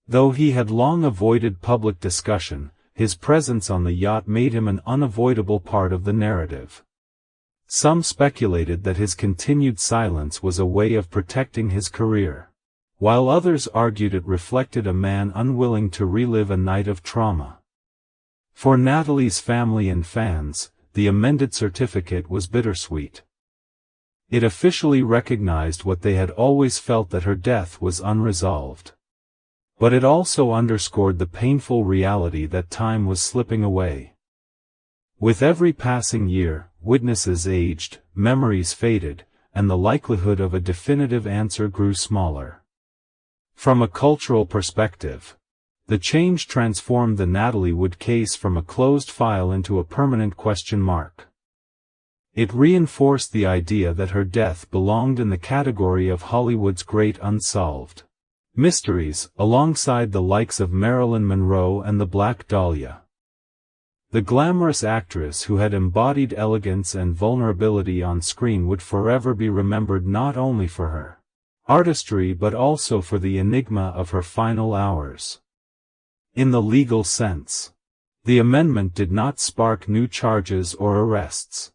Though he had long avoided public discussion, his presence on the yacht made him an unavoidable part of the narrative. Some speculated that his continued silence was a way of protecting his career, while others argued it reflected a man unwilling to relive a night of trauma. For Natalie's family and fans, the amended certificate was bittersweet. It officially recognized what they had always felt, that her death was unresolved. But it also underscored the painful reality that time was slipping away. With every passing year, witnesses aged, memories faded, and the likelihood of a definitive answer grew smaller. From a cultural perspective, the change transformed the Natalie Wood case from a closed file into a permanent question mark. It reinforced the idea that her death belonged in the category of Hollywood's great unsolved mysteries, alongside the likes of Marilyn Monroe and the Black Dahlia. The glamorous actress who had embodied elegance and vulnerability on screen would forever be remembered not only for her artistry but also for the enigma of her final hours. In the legal sense, the amendment did not spark new charges or arrests.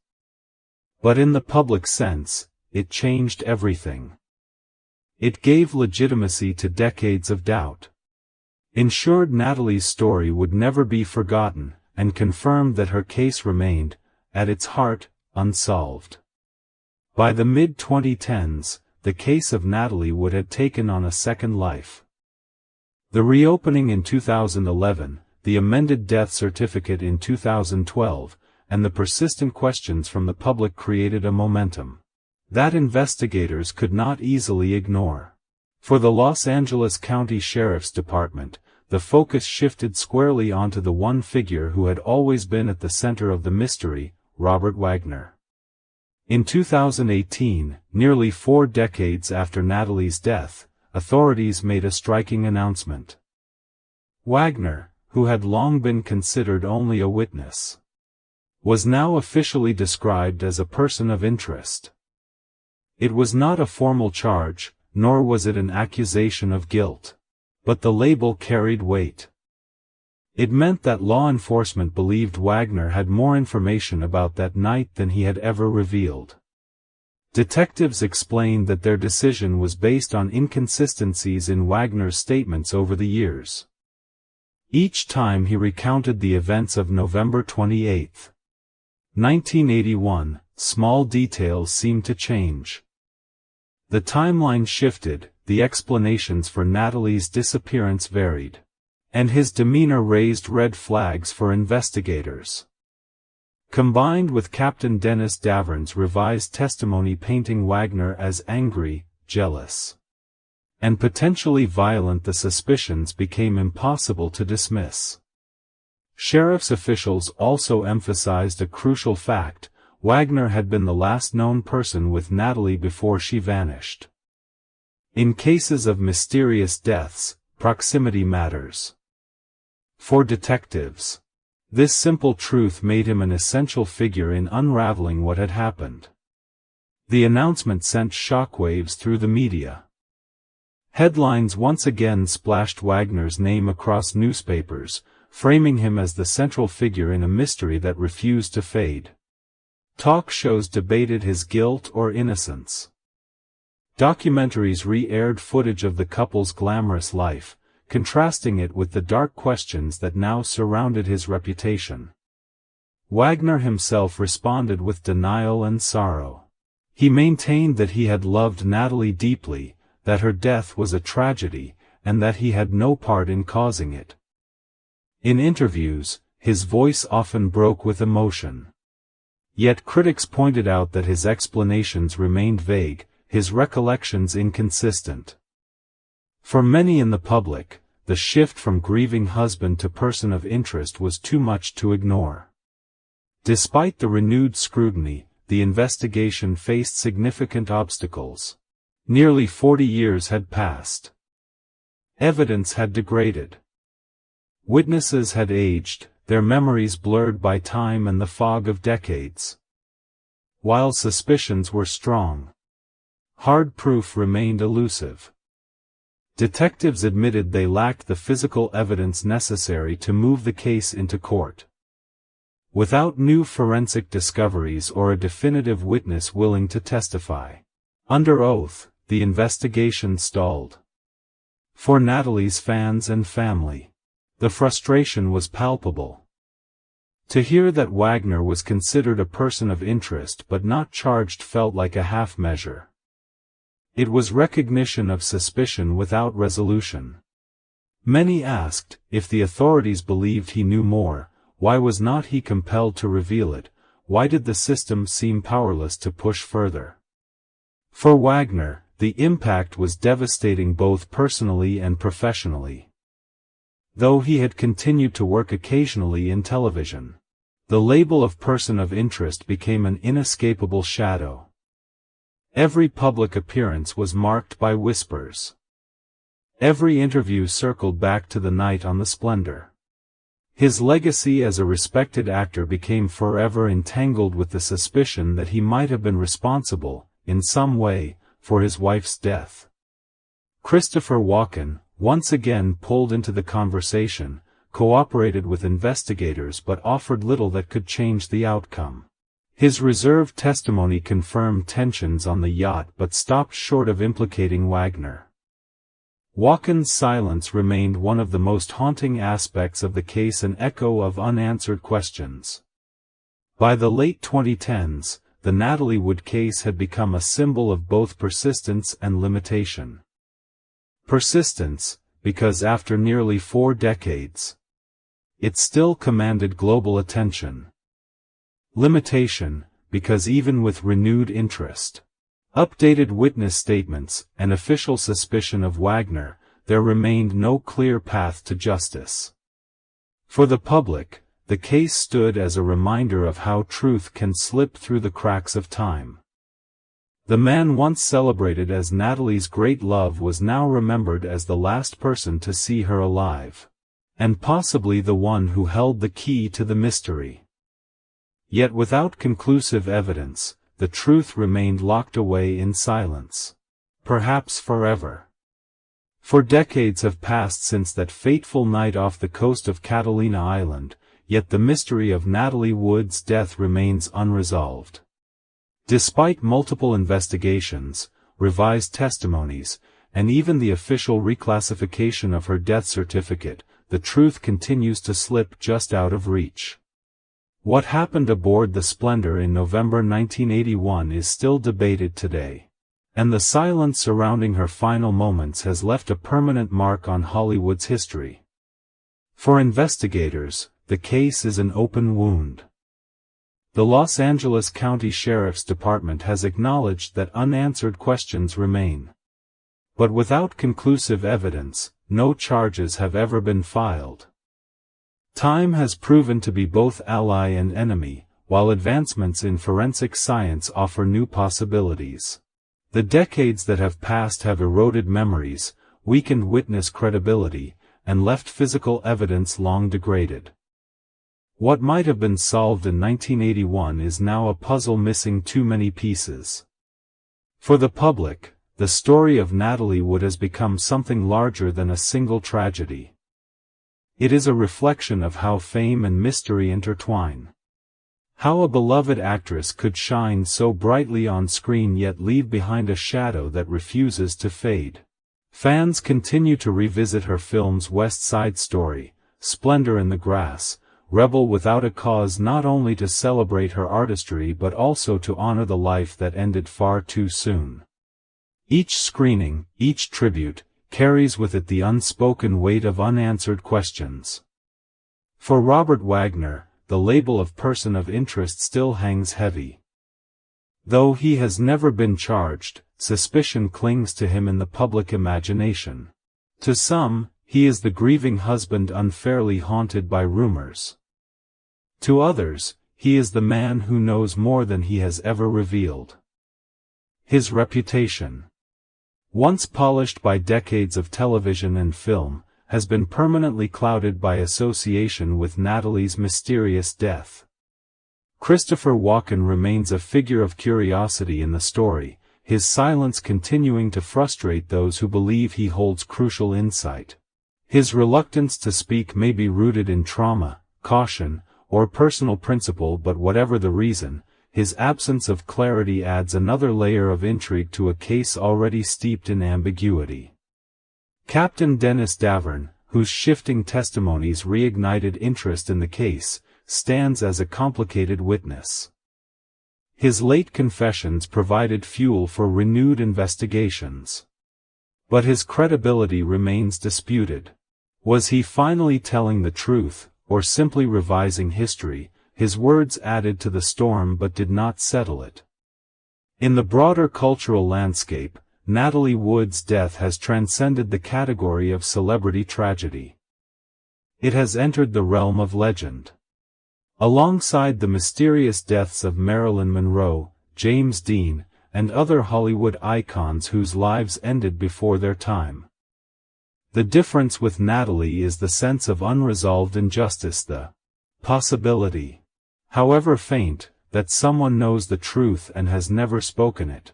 But in the public sense, it changed everything. It gave legitimacy to decades of doubt, ensured Natalie's story would never be forgotten, and confirmed that her case remained, at its heart, unsolved. By the mid-2010s, the case of Natalie Wood had taken on a second life. The reopening in 2011, the amended death certificate in 2012, and the persistent questions from the public created a momentum that investigators could not easily ignore. For the Los Angeles County Sheriff's Department, the focus shifted squarely onto the one figure who had always been at the center of the mystery, Robert Wagner. In 2018, nearly 4 decades after Natalie's death, authorities made a striking announcement. Wagner, who had long been considered only a witness, was now officially described as a person of interest. It was not a formal charge, nor was it an accusation of guilt. But the label carried weight. It meant that law enforcement believed Wagner had more information about that night than he had ever revealed. Detectives explained that their decision was based on inconsistencies in Wagner's statements over the years. Each time he recounted the events of November 28, 1981, small details seemed to change. The timeline shifted, the explanations for Natalie's disappearance varied, and his demeanor raised red flags for investigators. Combined with Captain Dennis Davern's revised testimony painting Wagner as angry, jealous, and potentially violent, the suspicions became impossible to dismiss. Sheriff's officials also emphasized a crucial fact: Wagner had been the last known person with Natalie before she vanished. In cases of mysterious deaths, proximity matters. For detectives, this simple truth made him an essential figure in unraveling what had happened. The announcement sent shockwaves through the media. Headlines once again splashed Wagner's name across newspapers, framing him as the central figure in a mystery that refused to fade. Talk shows debated his guilt or innocence. Documentaries re-aired footage of the couple's glamorous life, contrasting it with the dark questions that now surrounded his reputation. Wagner himself responded with denial and sorrow. He maintained that he had loved Natalie deeply, that her death was a tragedy, and that he had no part in causing it. In interviews, his voice often broke with emotion. Yet critics pointed out that his explanations remained vague, his recollections inconsistent. For many in the public, the shift from grieving husband to person of interest was too much to ignore. Despite the renewed scrutiny, the investigation faced significant obstacles. Nearly 40 years had passed. Evidence had degraded. Witnesses had aged, their memories blurred by time and the fog of decades. while suspicions were strong. Hard proof remained elusive. Detectives admitted they lacked the physical evidence necessary to move the case into court. Without new forensic discoveries or a definitive witness willing to testify under oath, the investigation stalled. For Natalie's fans and family, the frustration was palpable. To hear that Wagner was considered a person of interest but not charged felt like a half measure. It was recognition of suspicion without resolution. Many asked, if the authorities believed he knew more, why was not he compelled to reveal it? Why did the system seem powerless to push further? For Wagner, the impact was devastating both personally and professionally. Though he had continued to work occasionally in television, the label of person of interest became an inescapable shadow. Every public appearance was marked by whispers. Every interview circled back to the night on the Splendor. His legacy as a respected actor became forever entangled with the suspicion that he might have been responsible, in some way, for his wife's death. Christopher Walken, once again pulled into the conversation, cooperated with investigators but offered little that could change the outcome. His reserved testimony confirmed tensions on the yacht but stopped short of implicating Wagner. Walken's silence remained one of the most haunting aspects of the case, an echo of unanswered questions. By the late 2010s, the Natalie Wood case had become a symbol of both persistence and limitation. Persistence, because after nearly 4 decades, it still commanded global attention. Limitation, because even with renewed interest, updated witness statements, and official suspicion of Wagner, there remained no clear path to justice. For the public, the case stood as a reminder of how truth can slip through the cracks of time. The man once celebrated as Natalie's great love was now remembered as the last person to see her alive, and possibly the one who held the key to the mystery. Yet without conclusive evidence, the truth remained locked away in silence. Perhaps forever. For decades have passed since that fateful night off the coast of Catalina Island, yet the mystery of Natalie Wood's death remains unresolved. Despite multiple investigations, revised testimonies, and even the official reclassification of her death certificate, the truth continues to slip just out of reach. What happened aboard the Splendor in November 1981 is still debated today, and the silence surrounding her final moments has left a permanent mark on Hollywood's history. For investigators, the case is an open wound. The Los Angeles County Sheriff's Department has acknowledged that unanswered questions remain. But without conclusive evidence, no charges have ever been filed. Time has proven to be both ally and enemy, while advancements in forensic science offer new possibilities. The decades that have passed have eroded memories, weakened witness credibility, and left physical evidence long degraded. What might have been solved in 1981 is now a puzzle missing too many pieces. For the public, the story of Natalie Wood has become something larger than a single tragedy. It is a reflection of how fame and mystery intertwine. How a beloved actress could shine so brightly on screen yet leave behind a shadow that refuses to fade. Fans continue to revisit her films West Side Story, Splendor in the Grass, Rebel Without a Cause, not only to celebrate her artistry but also to honor the life that ended far too soon. Each screening, each tribute, carries with it the unspoken weight of unanswered questions. For Robert Wagner, the label of person of interest still hangs heavy. Though he has never been charged, suspicion clings to him in the public imagination. To some, he is the grieving husband unfairly haunted by rumors. To others, he is the man who knows more than he has ever revealed. His reputation, once polished by decades of television and film, has been permanently clouded by association with Natalie's mysterious death. Christopher Walken remains a figure of curiosity in the story, his silence continuing to frustrate those who believe he holds crucial insight. His reluctance to speak may be rooted in trauma, caution, or personal principle, but whatever the reason, his absence of clarity adds another layer of intrigue to a case already steeped in ambiguity. Captain Dennis Davern, whose shifting testimonies reignited interest in the case, stands as a complicated witness. His late confessions provided fuel for renewed investigations. But his credibility remains disputed. Was he finally telling the truth, or simply revising history? His words added to the storm but did not settle it. In the broader cultural landscape, Natalie Wood's death has transcended the category of celebrity tragedy. It has entered the realm of legend. Alongside the mysterious deaths of Marilyn Monroe, James Dean, and other Hollywood icons whose lives ended before their time. The difference with Natalie is the sense of unresolved injustice, the possibility, however faint, that someone knows the truth and has never spoken it.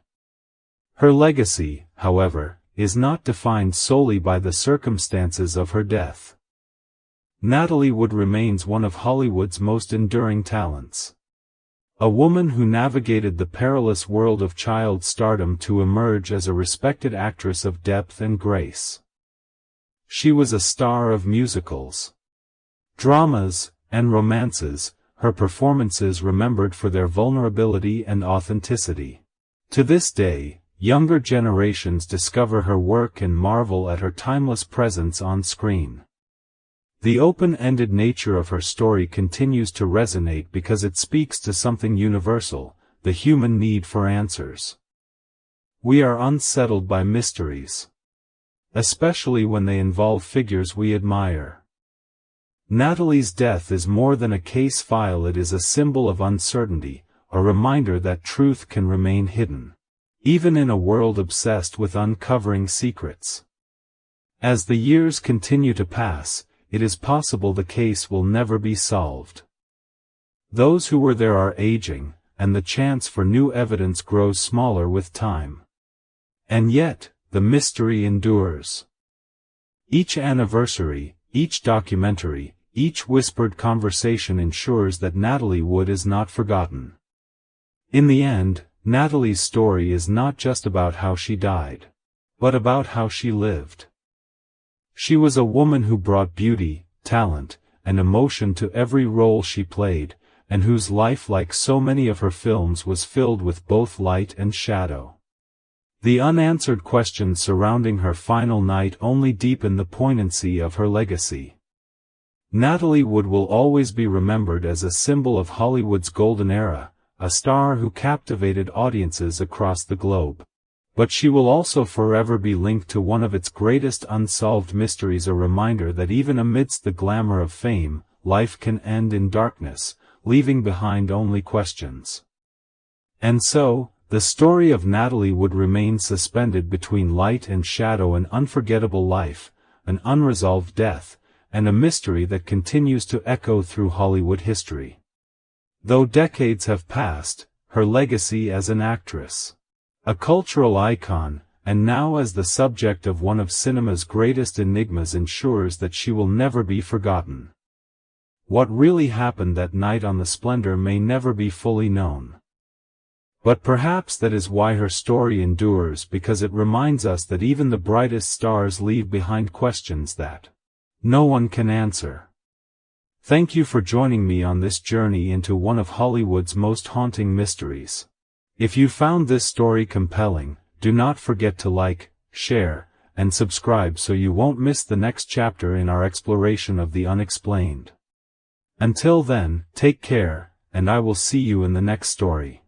Her legacy, however, is not defined solely by the circumstances of her death. Natalie Wood remains one of Hollywood's most enduring talents. A woman who navigated the perilous world of child stardom to emerge as a respected actress of depth and grace. She was a star of musicals, dramas, and romances, her performances remembered for their vulnerability and authenticity. To this day, younger generations discover her work and marvel at her timeless presence on screen. The open-ended nature of her story continues to resonate because it speaks to something universal, the human need for answers. We are unsettled by mysteries, especially when they involve figures we admire. Natalie's death is more than a case file, it is a symbol of uncertainty, a reminder that truth can remain hidden, even in a world obsessed with uncovering secrets. As the years continue to pass, it is possible the case will never be solved. Those who were there are aging, and the chance for new evidence grows smaller with time. And yet, the mystery endures. Each anniversary, each documentary, each whispered conversation ensures that Natalie Wood is not forgotten. In the end, Natalie's story is not just about how she died, but about how she lived. She was a woman who brought beauty, talent, and emotion to every role she played, and whose life, like so many of her films, was filled with both light and shadow. The unanswered questions surrounding her final night only deepen the poignancy of her legacy. Natalie Wood will always be remembered as a symbol of Hollywood's golden era, a star who captivated audiences across the globe. But she will also forever be linked to one of its greatest unsolved mysteries, a reminder that even amidst the glamour of fame, life can end in darkness, leaving behind only questions. And so, the story of Natalie Wood remains suspended between light and shadow, an unforgettable life, an unresolved death, and a mystery that continues to echo through Hollywood history. Though decades have passed, her legacy as an actress, a cultural icon, and now as the subject of one of cinema's greatest enigmas ensures that she will never be forgotten. What really happened that night on the Splendor may never be fully known. But perhaps that is why her story endures, because it reminds us that even the brightest stars leave behind questions that no one can answer. Thank you for joining me on this journey into one of Hollywood's most haunting mysteries. If you found this story compelling, do not forget to like, share, and subscribe so you won't miss the next chapter in our exploration of the unexplained. Until then, take care, and I will see you in the next story.